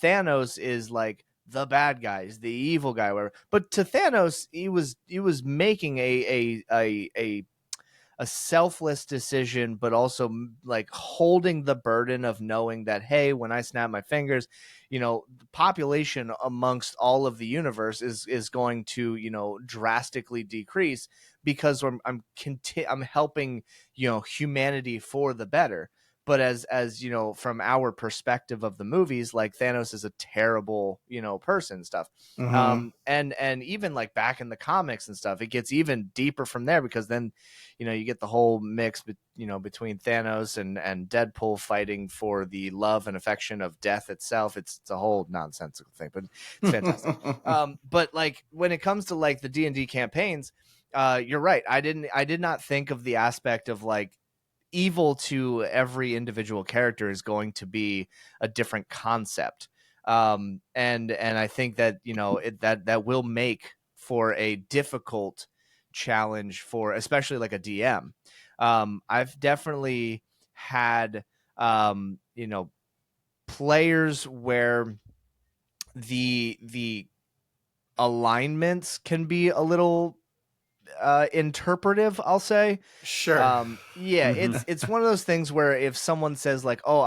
Thanos is like the bad guys, the evil guy, whatever. But to Thanos, he was making a selfless decision, but also like holding the burden of knowing that, hey, when I snap my fingers, the population amongst all of the universe is going to drastically decrease because I'm helping humanity for the better. But as from our perspective of the movies, like Thanos is a terrible person stuff. Mm-hmm. And even like back in the comics and stuff, it gets even deeper from there because then you get the whole mix between Thanos and Deadpool fighting for the love and affection of death itself. It's a whole nonsensical thing, but it's fantastic. But like when it comes to like the D&D campaigns, you're right. I did not think of the aspect of like evil to every individual character is going to be a different concept. And I think that that will make for a difficult challenge for especially like a DM. I've definitely had players where the alignments can be a little interpretive, I'll say. Sure. Yeah, Mm-hmm. it's one of those things where if someone says like, "Oh,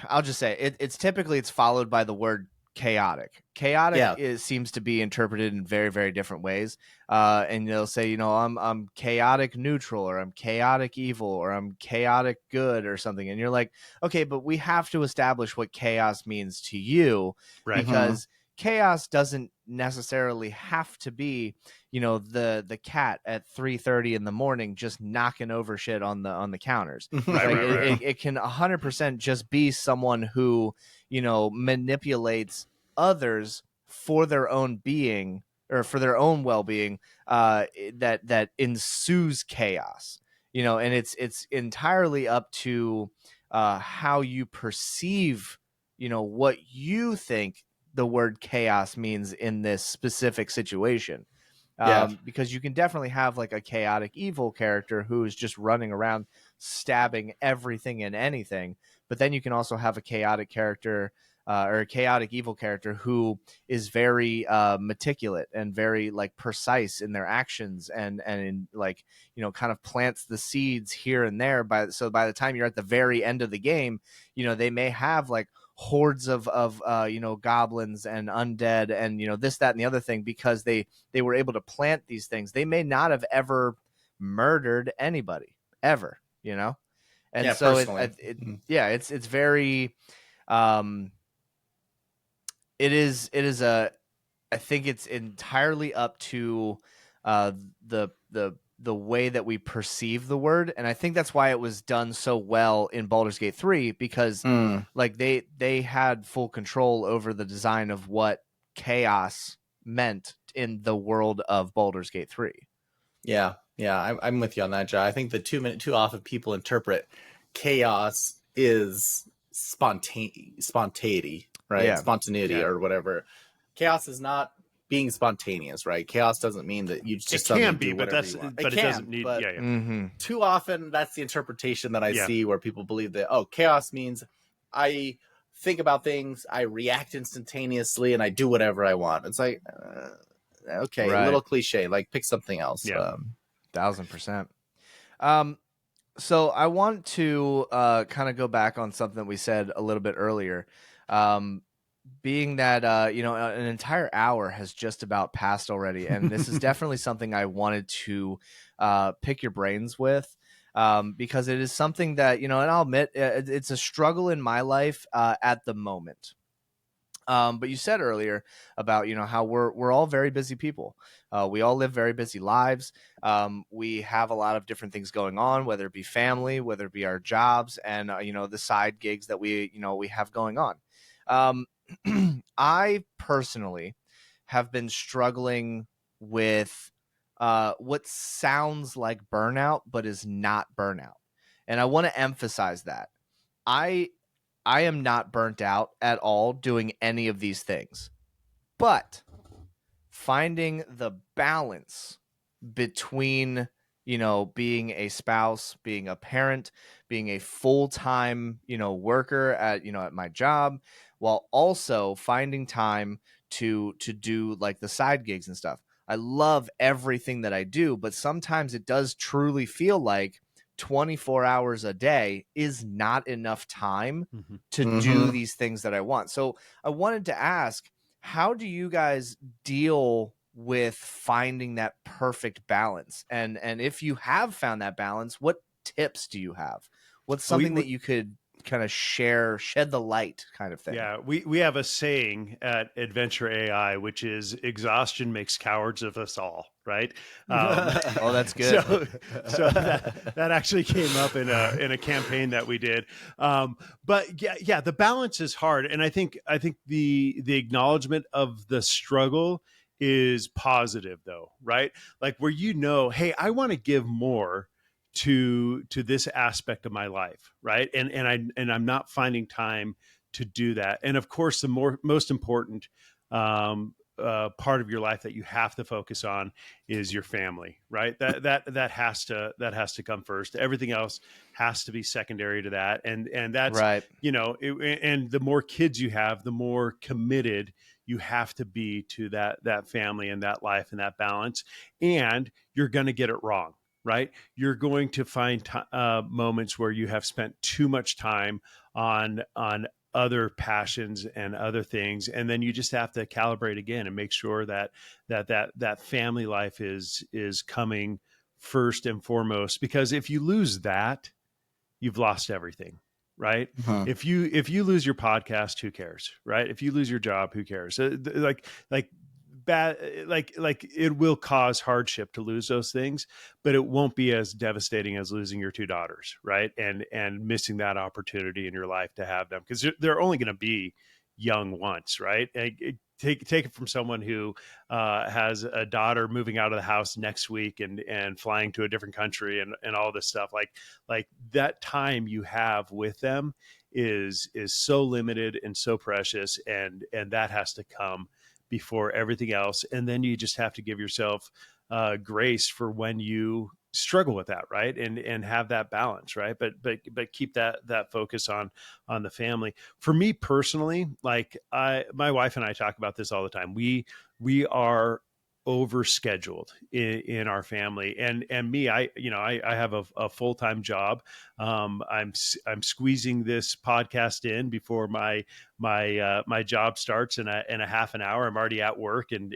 I'll just say it's typically it's followed by the word chaotic. Chaotic Yeah. seems to be interpreted in very very different ways. And they'll say, I'm chaotic neutral, or I'm chaotic evil, or I'm chaotic good, or something. And you're like, okay, but we have to establish what chaos means to you, Right. Mm-hmm. because chaos doesn't necessarily have to be the cat at 3:30 in the morning just knocking over shit on the counters. Right. Like Right. Right. it can 100% just be someone who manipulates others for their own being or for their own well-being, that ensues chaos. And it's entirely up to how you perceive what you think the word chaos means in this specific situation. Yeah. Because you can definitely have like a chaotic evil character who is just running around stabbing everything and anything. But then you can also have a chaotic character, or a chaotic evil character who is very meticulous and very like precise in their actions, and in like kind of plants the seeds here and there. So by the time you're at the very end of the game, they may have like hordes of goblins and undead and this, that, and the other thing, because they were able to plant these things. They may not have ever murdered anybody ever, and Yeah, so personally. yeah, it's very um it is a I think it's entirely up to uh, the way that we perceive the word, and I think that's why it was done so well in Baldur's Gate 3, because Mm. like they had full control over the design of what chaos meant in the world of Baldur's Gate 3. Yeah, I'm with you on that, Joe. I think that too often people interpret chaos is spontaneity, right? Yeah. Spontaneity Yeah. or whatever. Chaos is not being spontaneous, right? Chaos doesn't mean that you It just suddenly can be, do but whatever you want. It it doesn't can, need. but Yeah, yeah, Mm-hmm. too often that's the interpretation that I Yeah. see, where people believe that, oh, chaos means I think about things, I react instantaneously, and I do whatever I want. It's like, okay, a Right. little cliche. Like, pick something else. Yeah. 1000%. So I want to kind of go back on something that we said a little bit earlier. Being that an entire hour has just about passed already, and this is definitely something I wanted to pick your brains with, because it is something that, and I'll admit it's a struggle in my life at the moment. But you said earlier about how we're all very busy people. We all live very busy lives. We have a lot of different things going on, whether it be family, whether it be our jobs, and the side gigs that we have going on. Um, I personally have been struggling with what sounds like burnout, but is not burnout, and I want to emphasize that. I I am not burnt out at all doing any of these things. But finding the balance between, being a spouse, being a parent, being a full-time, worker at my job, while also finding time to do like the side gigs and stuff. I love everything that I do, but sometimes it does truly feel like 24 hours a day is not enough time Mhm. to do Mm-hmm. these things that I want. So I wanted to ask, how do you guys deal with finding that perfect balance? And if you have found that balance, what tips do you have? What's Well, something that you could kind of shed the light kind of thing? yeah, we have a saying at Adventure AI, which is exhaustion makes cowards of us all, right? Oh, that's good. So that actually came up in a campaign that we did. But yeah, the balance is hard, and I think the acknowledgement of the struggle is positive, though, right? Like where hey, I want to give more to this aspect of my life, right? And I'm not finding time to do that. And of course, the most important part of your life that you have to focus on is your family, right? That has to come first. Everything else has to be secondary to that. And that's Right. and the more kids you have, the more committed you have to be to that family and that life and that balance. And you're going to get it wrong, right? You're going to find moments where you have spent too much time on other passions and other things, and then you just have to calibrate again and make sure that family life is coming first and foremost. Because if you lose that, you've lost everything, right? Uh-huh. If you lose your podcast, who cares, right? If you lose your job, who cares? Like bad, like it will cause hardship to lose those things, but it won't be as devastating as losing your two daughters, right? And missing that opportunity in your life to have them, because they're only going to be young once, right? Take it from someone who has a daughter moving out of the house next week and flying to a different country and all this stuff. Like that time you have with them is so limited and so precious, and that has to come before everything else. And then you just have to give yourself grace for when you struggle with that, right? And have that balance, right? But keep that focus on the family. For me personally, like my wife and I talk about this all the time. We are overscheduled in our family. And me, I have a full-time job. I'm squeezing this podcast in before my job starts in a half an hour. I'm already at work, and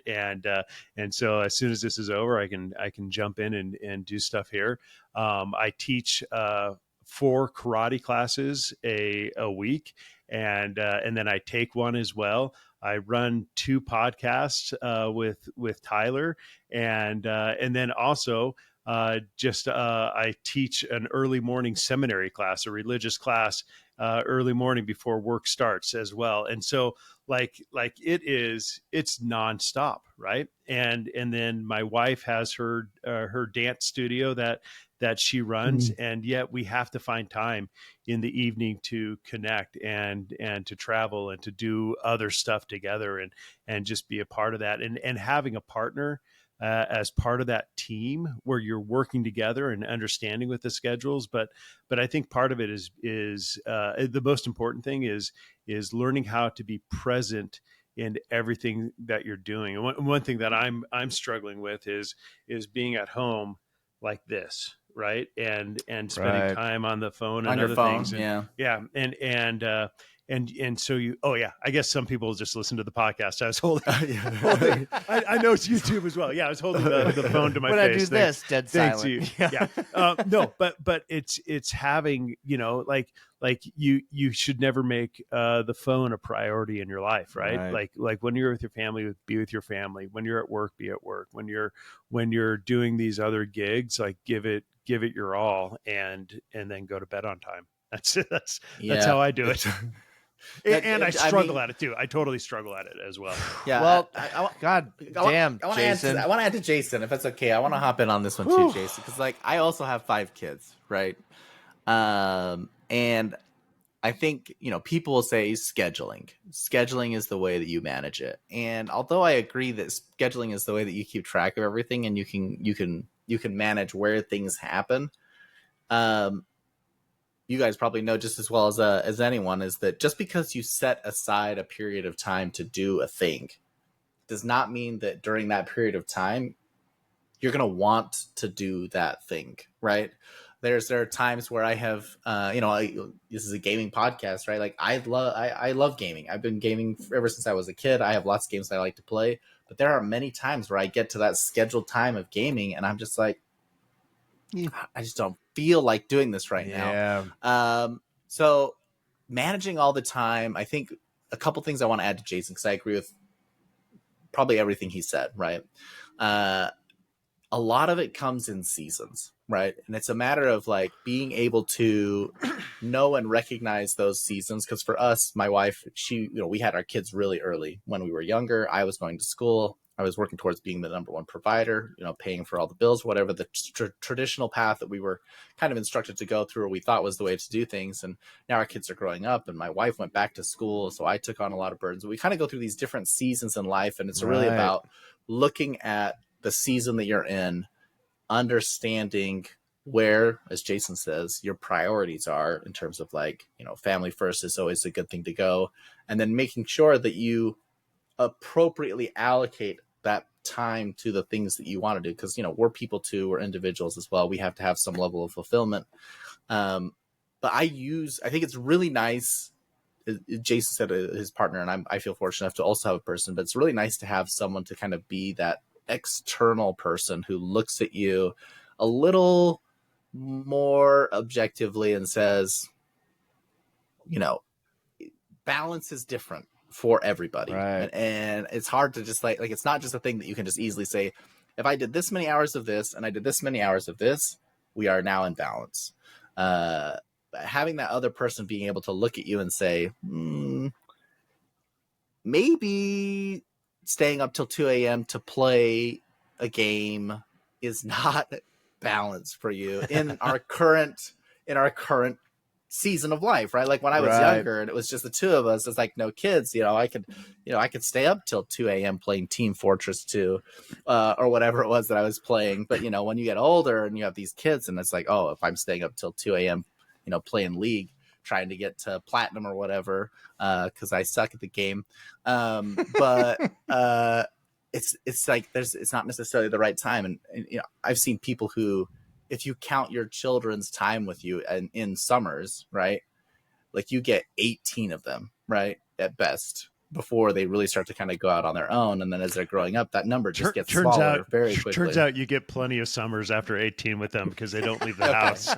so as soon as this is over, I can jump in and do stuff here. I teach 4 karate classes a week, and then I take one as well. I run 2 podcasts with Tyler, and then also I teach an early morning seminary class, a religious class, early morning before work starts as well. And so it's nonstop, right? And then my wife has her dance studio that she runs, and yet we have to find time in the evening to connect and to travel and to do other stuff together and just be a part of that, and having a partner as part of that team where you're working together and understanding with the schedules. But I think part of it is the most important thing is learning how to be present in everything that you're doing. And one thing that I'm struggling with is being at home like this, right? And spending Right. time on the phone On and your other phone, things. And yeah. yeah. And so I guess some people just listen to the podcast. I was holding, I know it's YouTube as well. Yeah. I was holding the phone to my When face. I do this, dead Thanks silent. you. Yeah. No, but it's having, like you should never make the phone a priority in your life, right? Like when you're with your family, be with your family. When you're at work, be at work. When you're doing these other gigs, like give it your all, and then go to bed on time. That's how I do it. And I struggle at it too. I totally struggle at it as well. Yeah. Well, God damn, I Jason. want to add to Jason, if it's okay. I want to hop in on this one too, Jason, because like I also have 5 kids, right? And I think, people will say scheduling. Scheduling is the way that you manage it. And although I agree that scheduling is the way that you keep track of everything and you can manage where things happen, you guys probably know just as well as anyone, is that just because you set aside a period of time to do a thing does not mean that during that period of time you're going to want to do that thing, right? There are times where I have, this is a gaming podcast, right? Like I love gaming. I've been gaming ever since I was a kid. I have lots of games that I like to play, but there are many times where I get to that scheduled time of gaming and I'm just like, I just don't feel like doing this right now. So managing all the time, I think a couple things I want to add to Jason, because I agree with probably everything he said, right? A lot of it comes in seasons, right? And it's a matter of like being able to know and recognize those seasons. Because for us, my wife, we had our kids really early when we were younger. I was going to school. I was working towards being the number one provider, paying for all the bills, whatever the traditional path that we were kind of instructed to go through, or we thought was the way to do things. And now our kids are growing up and my wife went back to school. So I took on a lot of burdens. We kind of go through these different seasons in life. And it's really about looking at the season that you're in, understanding where, as Jason says, your priorities are in terms of like, family first is always a good thing to go. And then making sure that you appropriately allocate that time to the things that you want to do. Because, we're people too, we're individuals as well. We have to have some level of fulfillment. But I think it's really nice. Jason said his partner, and I feel fortunate enough to also have a person, but it's really nice to have someone to kind of be that external person who looks at you a little more objectively and says, balance is different for everybody. And it's hard to just like it's not just a thing that you can just easily say, if I did this many hours of this and I did this many hours of this, we are now in balance. Having that other person being able to look at you and say, maybe staying up till 2 a.m. to play a game is not balance for you in our current season of life, right? Like when I was younger and it was just the two of us, it's like no kids, I could stay up till 2 a.m. playing Team Fortress 2 or whatever it was that I was playing. But when you get older and you have these kids and it's like, oh, if I'm staying up till 2 a.m. Playing League, trying to get to platinum or whatever, because I suck at the game, but it's like it's not necessarily the right time. And you know, I've seen people who, if you count your children's time with you and in summers, right, like you get 18 of them, right, at best, before they really start to kind of go out on their own. And then as they're growing up, that number just gets smaller very quickly. Turns out you get plenty of summers after 18 with them because they don't leave the house.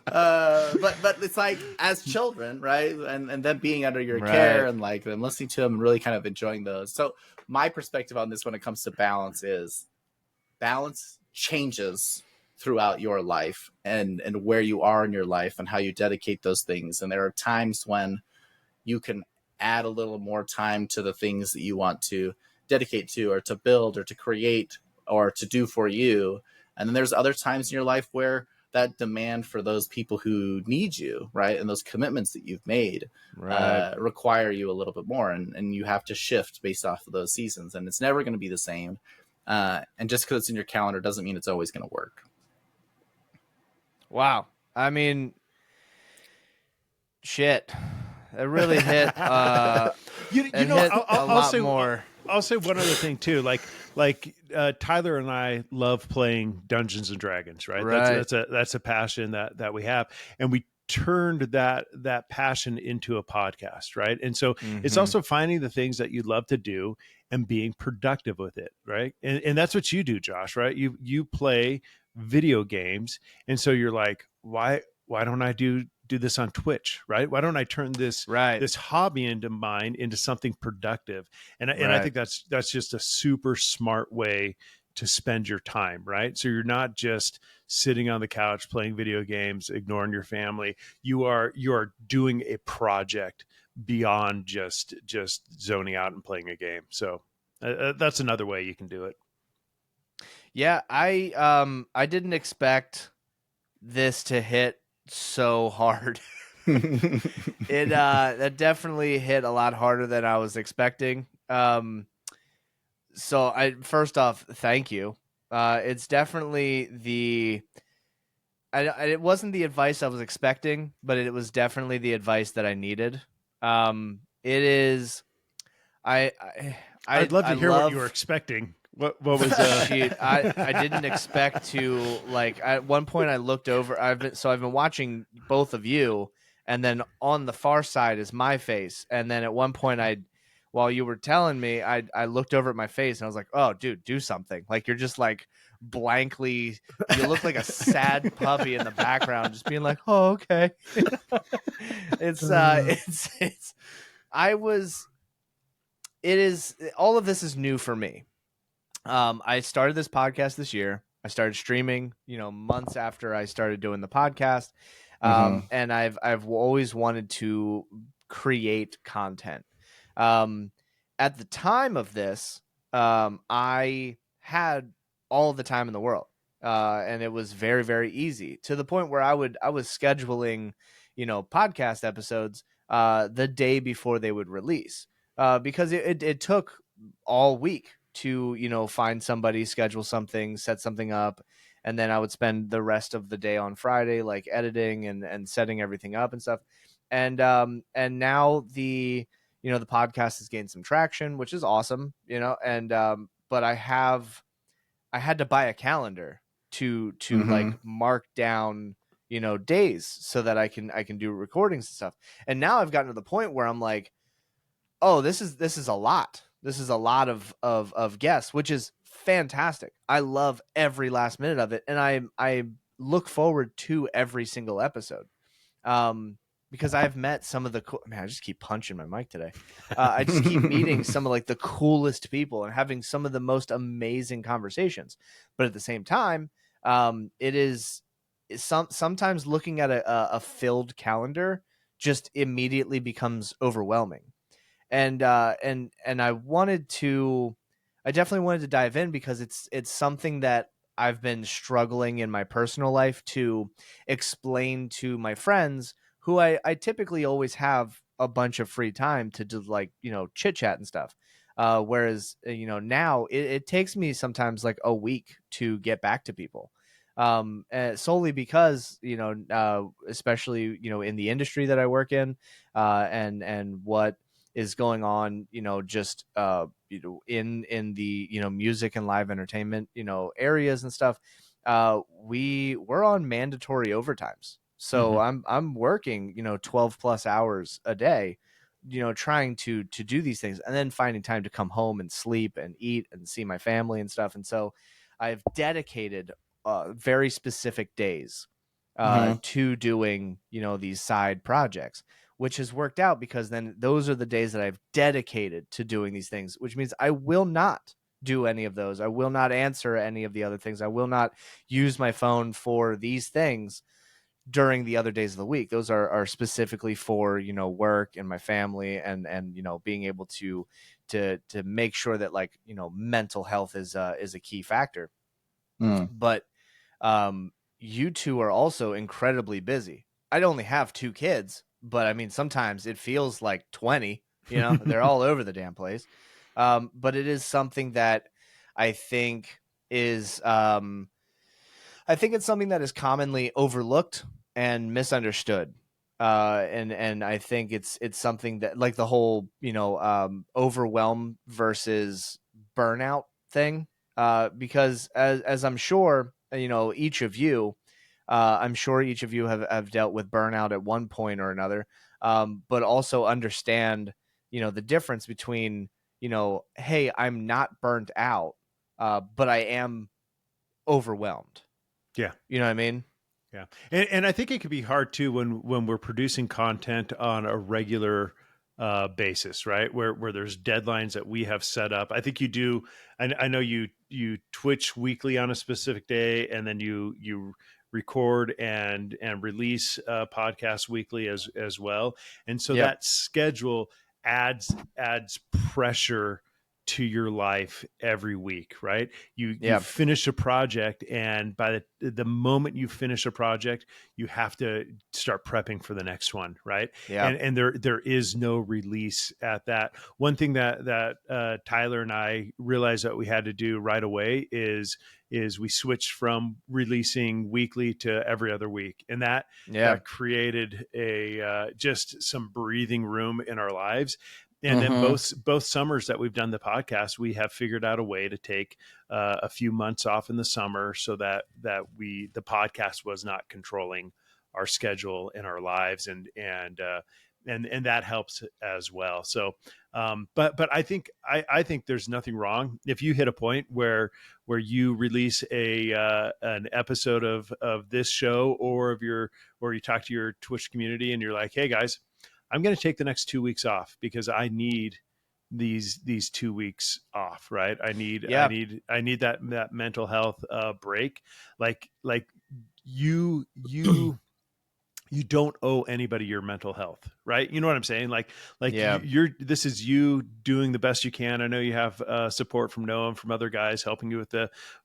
But it's like, as children, right, and them being under your care, and like them listening to them and really kind of enjoying those. So my perspective on this when it comes to balance is balance changes throughout your life and where you are in your life and how you dedicate those things. And there are times when you can add a little more time to the things that you want to dedicate to, or to build, or to create, or to do for you. And then there's other times in your life where that demand for those people who need you, right, and those commitments that you've made, require you a little bit more, and you have to shift based off of those seasons. And it's never going to be the same. And just because it's in your calendar doesn't mean it's always going to work. Wow. I mean, shit. It really hit. I'll say more. I'll say one other thing too. Like Tyler and I love playing Dungeons and Dragons, right? That's a passion that we have, and we turned that passion into a podcast, right? And so it's also finding the things that you love to do and being productive with it, right? And that's what you do, Josh, right? You play video games, and so you're like, why don't I do this on Twitch, right? Why don't I turn this hobby into something productive? And I think that's just a super smart way to spend your time, right? So you're not just sitting on the couch playing video games, ignoring your family. You are doing a project beyond just zoning out and playing a game. So that's another way you can do it. Yeah, I didn't expect this to hit so hard. That definitely hit a lot harder than I was expecting. So first off, thank you. It's definitely it wasn't the advice I was expecting, but it was definitely the advice that I needed. It is. I'd love to hear what you were expecting. What was shoot? I didn't expect to, like, at one point I looked over. I've been watching both of you, and then on the far side is my face, and then at one point while you were telling me, I looked over at my face and I was like, oh dude, do something. Like, you're just like blankly, you look like a sad puppy in the background, just being like, oh okay. All of this is new for me. I started this podcast this year. I started streaming, months after I started doing the podcast. And I've always wanted to create content. At the time of this, I had all the time in the world. And it was very, very easy, to the point where I was scheduling, podcast episodes, the day before they would release, because it took all week to find somebody, schedule something, set something up, and then I would spend the rest of the day on Friday like editing and setting everything up and stuff. And now the podcast has gained some traction, which is awesome, and but I had to buy a calendar to like mark down days so that I can do recordings and stuff. And now I've gotten to the point where I'm like, oh, this is a lot. This is a lot of guests, which is fantastic. I love every last minute of it, and I look forward to every single episode, because I've met some of the I just keep punching my mic today. I just keep meeting some of like the coolest people and having some of the most amazing conversations. But at the same time, it is sometimes looking at a filled calendar just immediately becomes overwhelming. And I definitely wanted to dive in because it's something that I've been struggling in my personal life to explain to my friends, who I typically always have a bunch of free time to do, like, chit chat and stuff. Whereas, now it takes me sometimes like a week to get back to people. Solely because, especially, in the industry that I work in, and what is going on, just in the music and live entertainment areas and stuff. We're on mandatory overtimes, so Mhm. I'm working 12 plus hours a day, trying to do these things, and then finding time to come home and sleep and eat and see my family and stuff. And so I've dedicated very specific days Hmm. to doing these side projects, which has worked out because then those are the days that I've dedicated to doing these things, which means I will not do any of those. I will not answer any of the other things. I will not use my phone for these things during the other days of the week. Those are specifically for work and my family, and being able to make sure that, like, mental health is a key factor. Mm. But you two are also incredibly busy. I'd only have two kids, but I mean, sometimes it feels like 20, they're all over the damn place. But it is something that I think is, I think it's something that is commonly overlooked and misunderstood. And I think it's something that, like, the whole, overwhelm versus burnout thing. Because as I'm sure, each of you, I'm sure each of you have dealt with burnout at one point or another, but also understand, the difference between, hey, I'm not burnt out, but I am overwhelmed. Yeah. You know what I mean? Yeah, and I think it could be hard too when we're producing content on a regular basis, right? Where there's deadlines that we have set up. I think you do. I know you Twitch weekly on a specific day, and then you record and release podcasts weekly as well. And so Yep. that schedule adds pressure to your life every week, right? You Yeah. finish a project, and by the moment you finish a project, you have to start prepping for the next one, right? Yeah. And there is no release at that. One thing that Tyler and I realized that we had to do right away is we switched from releasing weekly to every other week, and Yeah. that created a just some breathing room in our lives. And then Hmm. both summers that we've done the podcast, we have figured out a way to take a few months off in the summer so that the podcast was not controlling our schedule in our lives, and that helps as well. So, but I think there's nothing wrong if you hit a point where you release an episode of this show or you talk to your Twitch community and you're like, hey guys, I'm going to take the next 2 weeks off because I need these 2 weeks off, right? Yeah. I need that mental health break. Like you don't owe anybody your mental health, right? You know what I'm saying? Like Yeah. this is you doing the best you can. I know you have support from Noah and from other guys helping you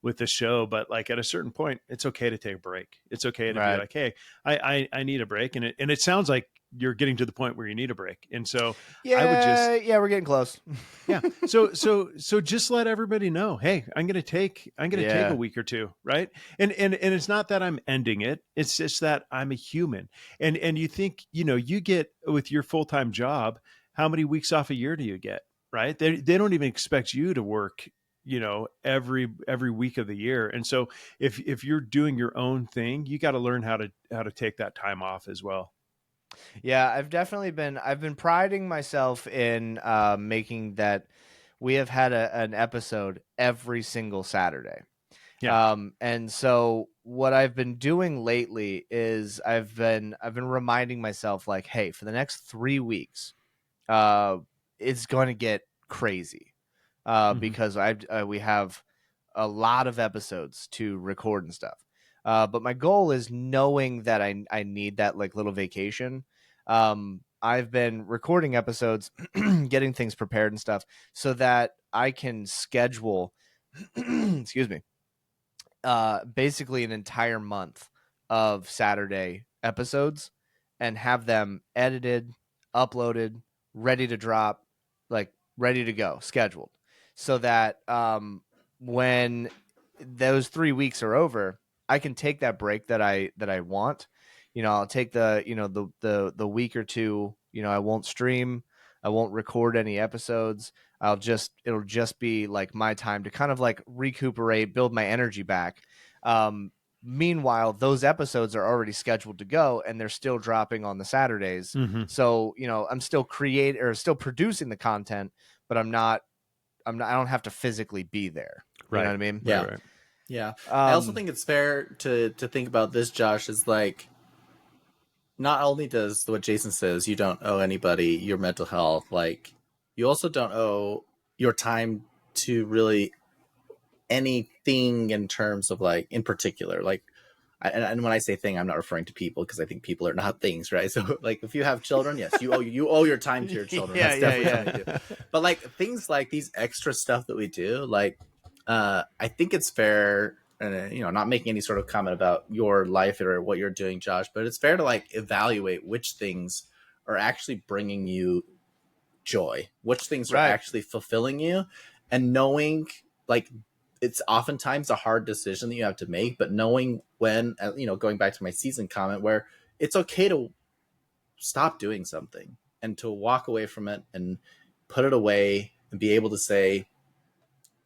with the show, but like at a certain point, it's okay to take a break. It's okay to be Right. like, hey, I need a break, and it sounds like you're getting to the point where you need a break, and so I would just Yeah. We're getting close. yeah. So just let everybody know, hey, I'm gonna take a Yeah. week or two, right? And it's not that I'm ending it. It's just that I'm a human. And you think, you get with your full-time job, how many weeks off a year do you get? Right? They don't even expect you to work, every week of the year. And so if you're doing your own thing, you got to learn how to take that time off as well. Yeah. I've been priding myself in making that we have had an episode every single Saturday. Yeah. And so what I've been doing lately is I've been reminding myself, like, hey, for the next 3 weeks, uh, it's going to get crazy, Hmm. because we have a lot of episodes to record and stuff. But my goal is, knowing that I need that, like, little vacation. I've been recording episodes, getting things prepared and stuff, so that I can schedule, excuse me, basically an entire month of Saturday episodes, and have them edited, uploaded, ready to drop, like, ready to go, scheduled, so that when those 3 weeks are over, I can take that break that I want. I'll take the week or two. I won't stream. I won't record any episodes. It'll just be like my time to kind of like recuperate, build my energy back. Meanwhile, those episodes are already scheduled to go and they're still dropping on the Saturdays. Mhm. So, I'm still still producing the content, but I don't have to physically be there. You know what I mean? Yeah. Right. Yeah. I also think it's fair to think about this, Josh, is like, not only does what Jason says, you don't owe anybody your mental health, like you also don't owe your time to really anything in terms of like, in particular, like, and when I say thing, I'm not referring to people because I think people are not things, right? So like if you have children, yes, you owe your time to your children. That's definitely something to do. But like things like these extra stuff that we do, like I think it's fair, not making any sort of comment about your life or what you're doing, Josh, but it's fair to like evaluate which things are actually bringing you joy, which things are Right. actually fulfilling you, and knowing like it's oftentimes a hard decision that you have to make, but knowing when, going back to my season comment, where it's okay to stop doing something and to walk away from it and put it away and be able to say,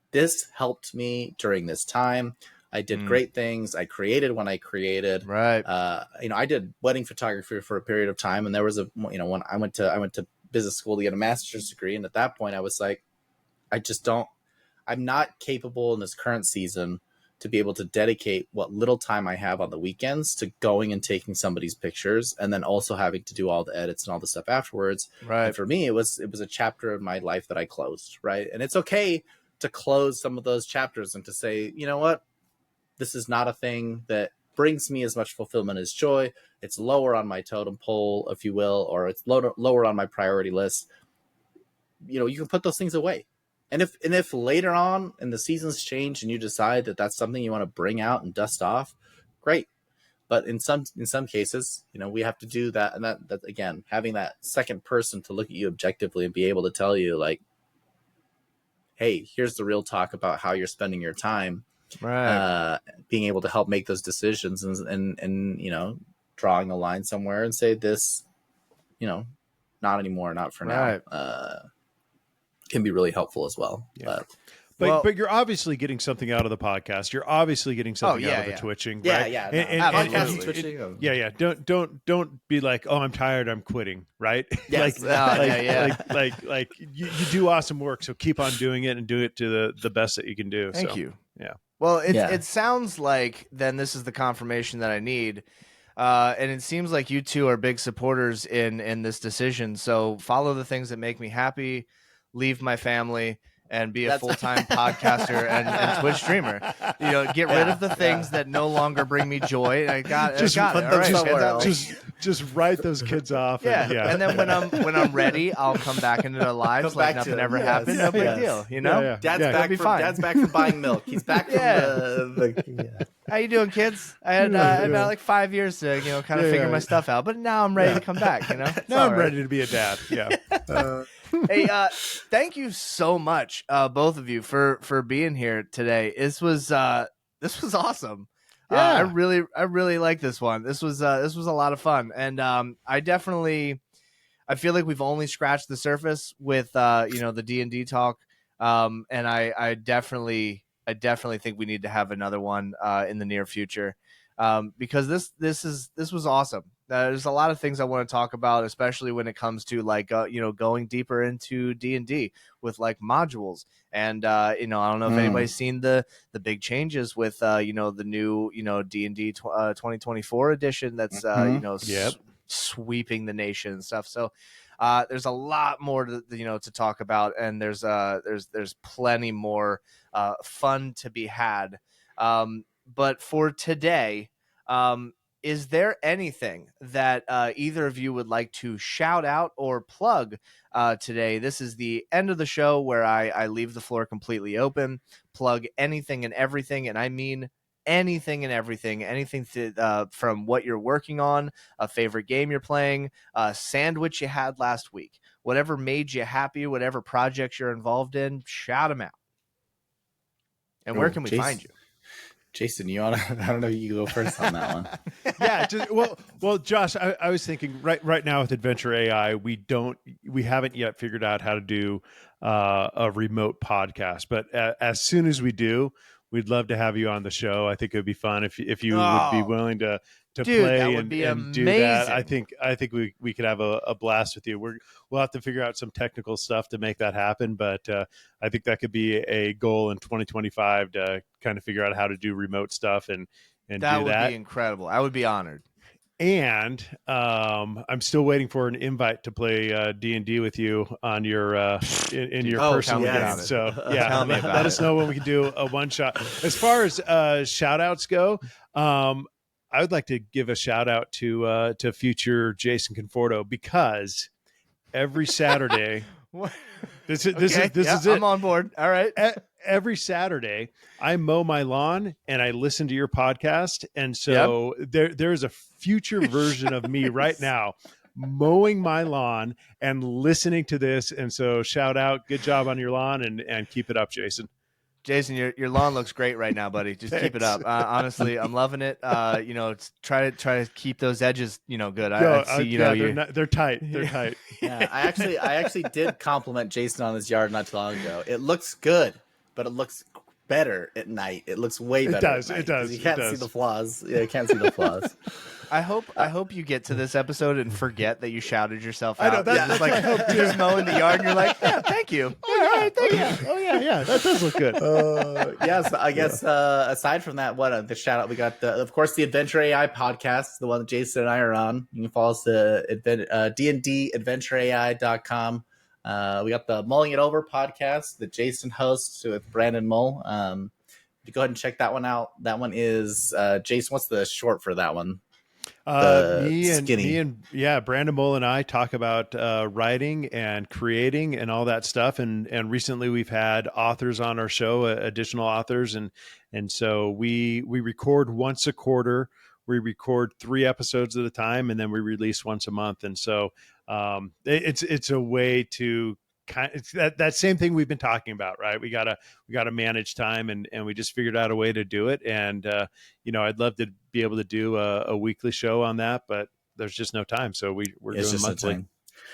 this helped me during this time. I did great things. I created when I created. Right. I did wedding photography for a period of time, and there was when I went to business school to get a master's degree, and at that point I was like, I'm not capable in this current season to be able to dedicate what little time I have on the weekends to going and taking somebody's pictures and then also having to do all the edits and all the stuff afterwards. Right. And for me, it was a chapter of my life that I closed, right? And it's okay to close some of those chapters and to say, you know what, this is not a thing that brings me as much fulfillment as joy. It's lower on my totem pole, if you will, or it's lower on my priority list. You can put those things away. And if later on in the seasons change and you decide that that's something you want to bring out and dust off, great. But in some cases, we have to do that. And that again, having that second person to look at you objectively and be able to tell you like, hey, here's the real talk about how you're spending your time. Right. Being able to help make those decisions and drawing a line somewhere and say this, not anymore, not for Right. now. Can be really helpful as well. Yeah. But But you're obviously getting something out of the podcast. You're obviously getting something out of the twitching. Yeah, right? yeah. And Twitching. Yeah. Don't be like, oh, I'm tired, I'm quitting. Right? Yes. Like you do awesome work, so keep on doing it and do it to the best that you can do. Thank you. Yeah. Well, it sounds like then this is the confirmation that I need. And it seems like you two are big supporters in this decision. So follow the things that make me happy, leave my family, and be a full-time podcaster and Twitch streamer. Get rid of the things that no longer bring me joy. I got it. All right, just write those kids off. Yeah. And then when I'm ready, I'll come back into their lives like nothing ever happened. No big deal. Dad's back from buying milk. He's back from the How you doing, kids? I had about like 5 years to kind of figure my stuff out, but now I'm ready to come back. Now I'm ready to be a dad. Yeah. Hey, thank you so much, both of you, for being here today. This was awesome. Yeah. I really like this one. This was a lot of fun, and I feel like we've only scratched the surface with the D&D talk, and I definitely think we need to have another one in the near future, because this was awesome. There's a lot of things I want to talk about, especially when it comes to like going deeper into D&D with like modules. And I don't know if anybody's seen the big changes with the new D&D 2024 edition that's sweeping the nation and stuff. So there's a lot more to talk about, and there's plenty more fun to be had. But for today, is there anything that either of you would like to shout out or plug today? This is the end of the show where I leave the floor completely open. Plug anything and everything, and I mean anything and everything. Anything from what you're working on, a favorite game you're playing, a sandwich you had last week, whatever made you happy, whatever projects you're involved in, shout them out. And where can we find you? Jason, you want to? I don't know if you go first on that one. Yeah, well, Josh, I was thinking right now with Adventure AI, we haven't yet figured out how to do a remote podcast, but as soon as we do, we'd love to have you on the show. I think it would be fun if you would be Oh, willing to dude, that play would be and do that. I amazing. think we could have a blast with you. We'll have to figure out some technical stuff to make that happen, but I think that could be a goal in 2025 to kind of figure out how to do remote stuff and That do would be that. incredible. I would be honored. And I'm still waiting for an invite to play D&D with you on your in your Oh, personal tell me game. about it. So yeah, Tell me let about us it. know when we can do a one shot. As far as shout outs go, I would like to give a shout out to future Jason Conforto, because every Saturday What? this Okay, is I'm it. on board. All right. Every Saturday, I mow my lawn and I listen to your podcast, and Yep. so there is a future version of me right now mowing my lawn and listening to this. And so, shout out, good job on your lawn, and keep it up, Jason. Jason, your lawn looks great right now, buddy. Just keep it Thanks. up. Honestly, I'm loving it. It's try to keep those edges, good. No, I see, yeah, you. they're tight. They're tight. Yeah, I actually did compliment Jason on his yard not too long ago. It looks good, but it looks better at night. It looks way better. does, At night, it does, 'cause You it can't does. see the flaws. Yeah, you can't see the flaws. I hope you get to this episode and forget that you shouted yourself I know, out. that's Just what I hope, you're just mowing the yard, and you're like, yeah, thank you. Yeah, all right, thank you. Oh yeah, that does look good. Yes, I guess aside from that, the shout out we got, of course, the Adventure AI podcast, the one that Jason and I are on. You can follow us at dndadventureai.com. We got the Mulling It Over podcast that Jason hosts with Brandon Mull. You go ahead and check that one out. That one is Jason. What's the short for that one? Me and Brandon Mull and I talk about writing and creating and all that stuff. And recently we've had authors on our show, additional authors, and so we record once a quarter. We record 3 episodes at a time, and then we release once a month. And so it's a way to it's that same thing we've been talking about, right? We gotta manage time, and we just figured out a way to do it. And I'd love to be able to do a weekly show on that, but there's just no time, so we're doing monthly.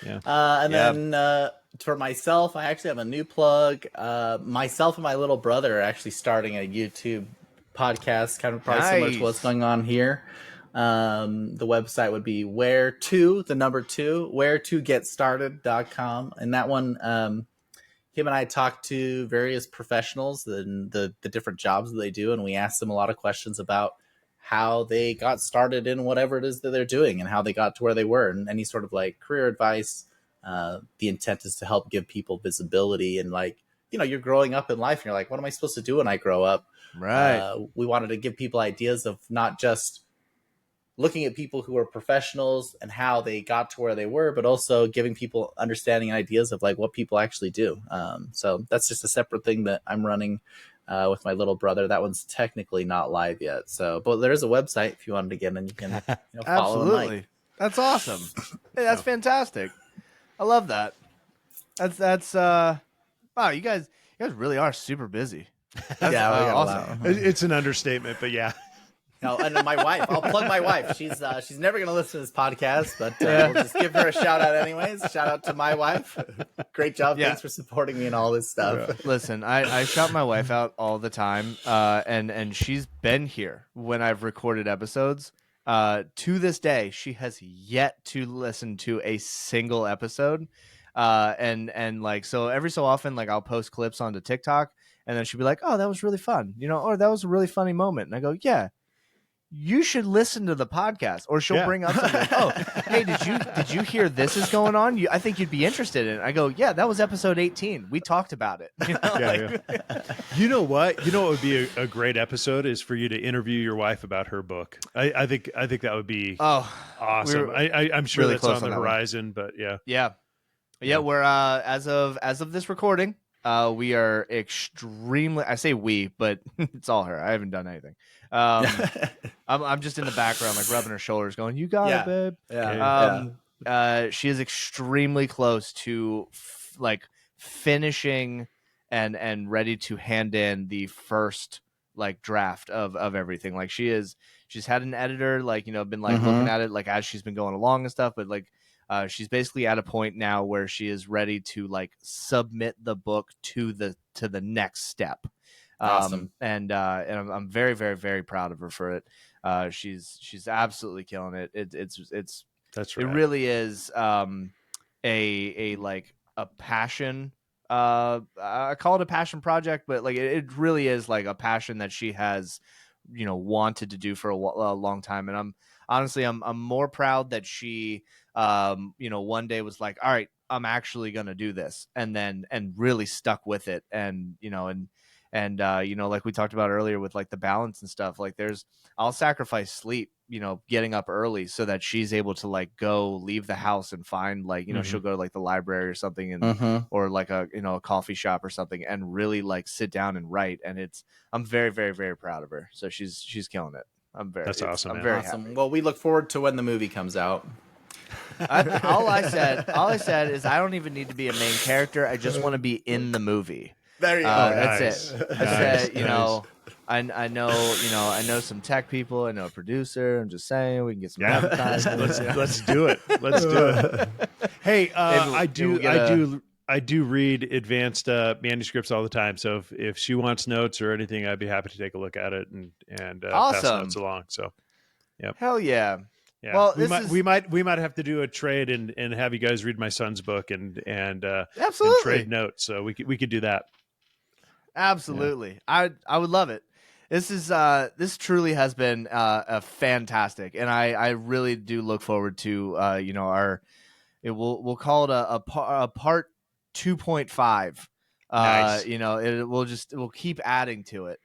Yeah. Then for myself, I actually have a new plug. Myself and my little brother are actually starting a YouTube podcast, kind of probably similar to what's going on here. The website would be where2getstarted.com. And that one, him and I talked to various professionals and the different jobs that they do. And we asked them a lot of questions about how they got started in whatever it is that they're doing and how they got to where they were, and any sort of like career advice. The intent is to help give people visibility, and you're growing up in life and you're like, what am I supposed to do when I grow up? Right. We wanted to give people ideas of not just looking at people who are professionals and how they got to where they were, but also giving people understanding and ideas of like what people actually do. So that's just a separate thing that I'm running with my little brother. That one's technically not live yet. But there is a website if you wanted to get in, and you can follow. Absolutely. That's awesome. Hey, that's fantastic. I love that. That's wow, you guys really are super busy. Yeah, we got awesome. It's an understatement, but yeah. No, and my wife. I'll plug my wife. She's never going to listen to this podcast, but we'll just give her a shout out anyways. Shout out to my wife. Great job. Yeah. Thanks for supporting me and all this stuff. Yeah. Listen, I shout my wife out all the time, and she's been here when I've recorded episodes. To this day, she has yet to listen to a single episode. And like, so every so often, like, I'll post clips onto TikTok, and then she'll be like, "Oh, that was really fun," or "That was a really funny moment," and I go, "Yeah, you should listen to the podcast." Or she'll bring up something like, "Oh, hey, did you hear this is going on? I think you'd be interested in it." I go, "Yeah, that was episode 18. We talked about it." Yeah. You know what would be a great episode is for you to interview your wife about her book. I think that would be awesome. I'm sure really that's close on the on that horizon, but yeah. We're as of this recording, we are extremely, I say we, but it's all her. I haven't done anything. I'm just in the background, like rubbing her shoulders, going, "You got it, babe." Yeah. She is extremely close to finishing and ready to hand in the first like draft of everything. Like she's had an editor, like, been like looking at it like as she's been going along and stuff, but like she's basically at a point now where she is ready to like submit the book to the next step. Awesome. And I'm very, very, very proud of her for it. She's absolutely killing it. That's it right. really is a like a passion. I call it a passion project, but like it really is like a passion that she has, wanted to do for a long time. And I'm more proud that she, one day was like, all right, I'm actually going to do this. And really stuck with it. And, like we talked about earlier with like the balance and stuff, like I'll sacrifice sleep, getting up early so that she's able to like go leave the house and find like, she'll go to like the library or something and, or like a coffee shop or something and really like sit down and write. And I'm very, very, very proud of her. So she's killing it. That's awesome. I'm Man. very Awesome. happy. Well, we look forward to when the movie comes out. All I said is I don't even need to be a main character. I just want to be in the movie. There you go. That's Nice. it. I Nice, said, I know some tech people. I know a producer. I'm just saying we can get some advertising. Let's do it. Let's do it. Hey, I do read advanced manuscripts all the time. So if she wants notes or anything, I'd be happy to take a look at it and pass Awesome. notes along. So, yep. Hell yeah. Yeah. Well, we might have to do a trade and have you guys read my son's book and absolutely trade notes. So we could do that. Absolutely. Yeah. I would love it. This truly has been a fantastic, and I really do look forward to we'll call it a part 2.5. Nice. We'll keep adding to it.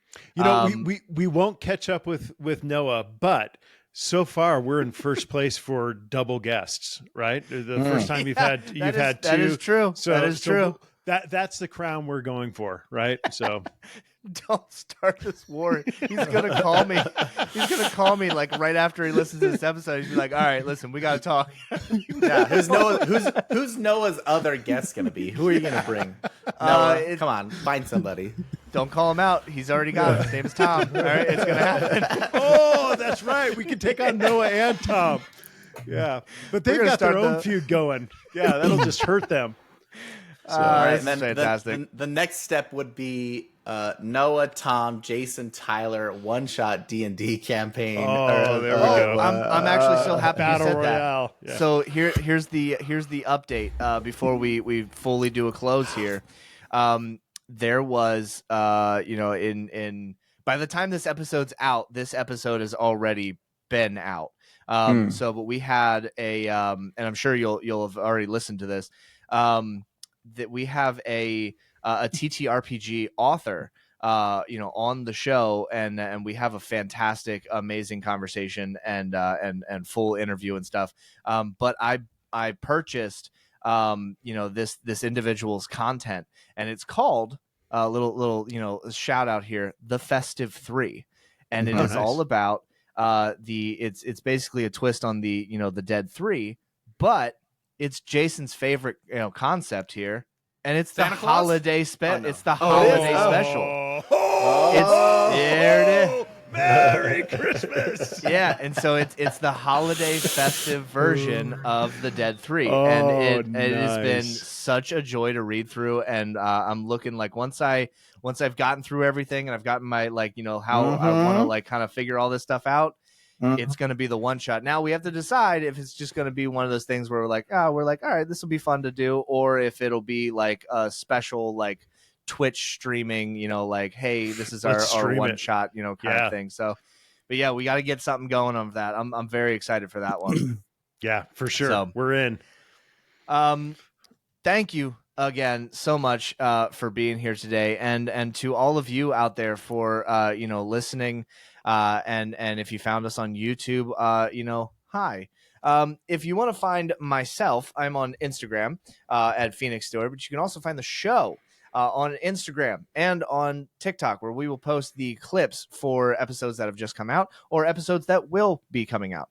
We won't catch up with Noah, but so far we're in first place for double guests, right? The first time you've had two. That is true. So that is true. That's the crown we're going for, right? So don't start this war. He's gonna call me. He's gonna call me like right after he listens to this episode. He's like, "All right, listen, we gotta talk." Yeah, who's Noah's other guest gonna be? Who are you gonna bring? Noah, come on, find somebody. Don't call him out. He's already got it. His name is Tom. All right, it's gonna happen. Oh, that's right. We can take on Noah and Tom. Yeah, but they've got their own feud going. Yeah, that'll just hurt them. So, all right, and then fantastic. The next step would be Noah, Tom, Jason, Tyler, one-shot D&D campaign. Oh, there we go. I'm actually so happy you said Royale. that. Yeah. So here's the update before we fully do a close here. There was in by the time this episode's out, this episode has already been out. So but we had and I'm sure you'll have already listened to this. That we have a TTRPG author, on the show, and we have a fantastic, amazing conversation and full interview and stuff. But I purchased, this individual's content, and it's called little shout out here, The Festive 3, and it is all about it's basically a twist on the the Dead 3, but it's Jason's favorite concept here, and it's the holiday It's the holiday special. There it is. Merry Christmas. Yeah, and so it's the holiday festive version of the Dead 3, and it has been such a joy to read through. And I'm looking like once I've gotten through everything and I've gotten my how I want to kind of figure all this stuff out. It's going to be the one shot. Now we have to decide if it's just going to be one of those things where we're like, all right, this will be fun to do, or if it'll be like a special Twitch streaming, hey, this is our one shot, kind of thing. So, but yeah, we got to get something going on that. I'm very excited for that one. Yeah, for sure. So, we're in. Thank you again so much for being here today, and to all of you out there for listening. And if you found us on YouTube, hi. If you want to find myself, I'm on Instagram at Phoenix Story, but you can also find the show on Instagram and on TikTok, where we will post the clips for episodes that have just come out or episodes that will be coming out.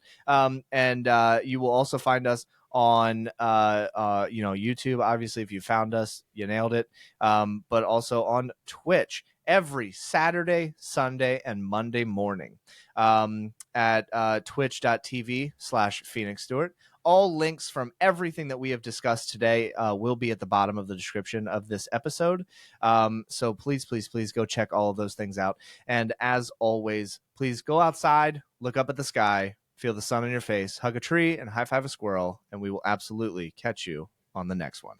And you will also find us on YouTube. Obviously, if you found us, you nailed it. But also on Twitch every Saturday, Sunday, and Monday morning at twitch.tv/Phoenix Stewart. All links from everything that we have discussed today will be at the bottom of the description of this episode. So please, please, please go check all of those things out. And as always, please go outside, look up at the sky, feel the sun on your face, hug a tree, and high five a squirrel. And we will absolutely catch you on the next one.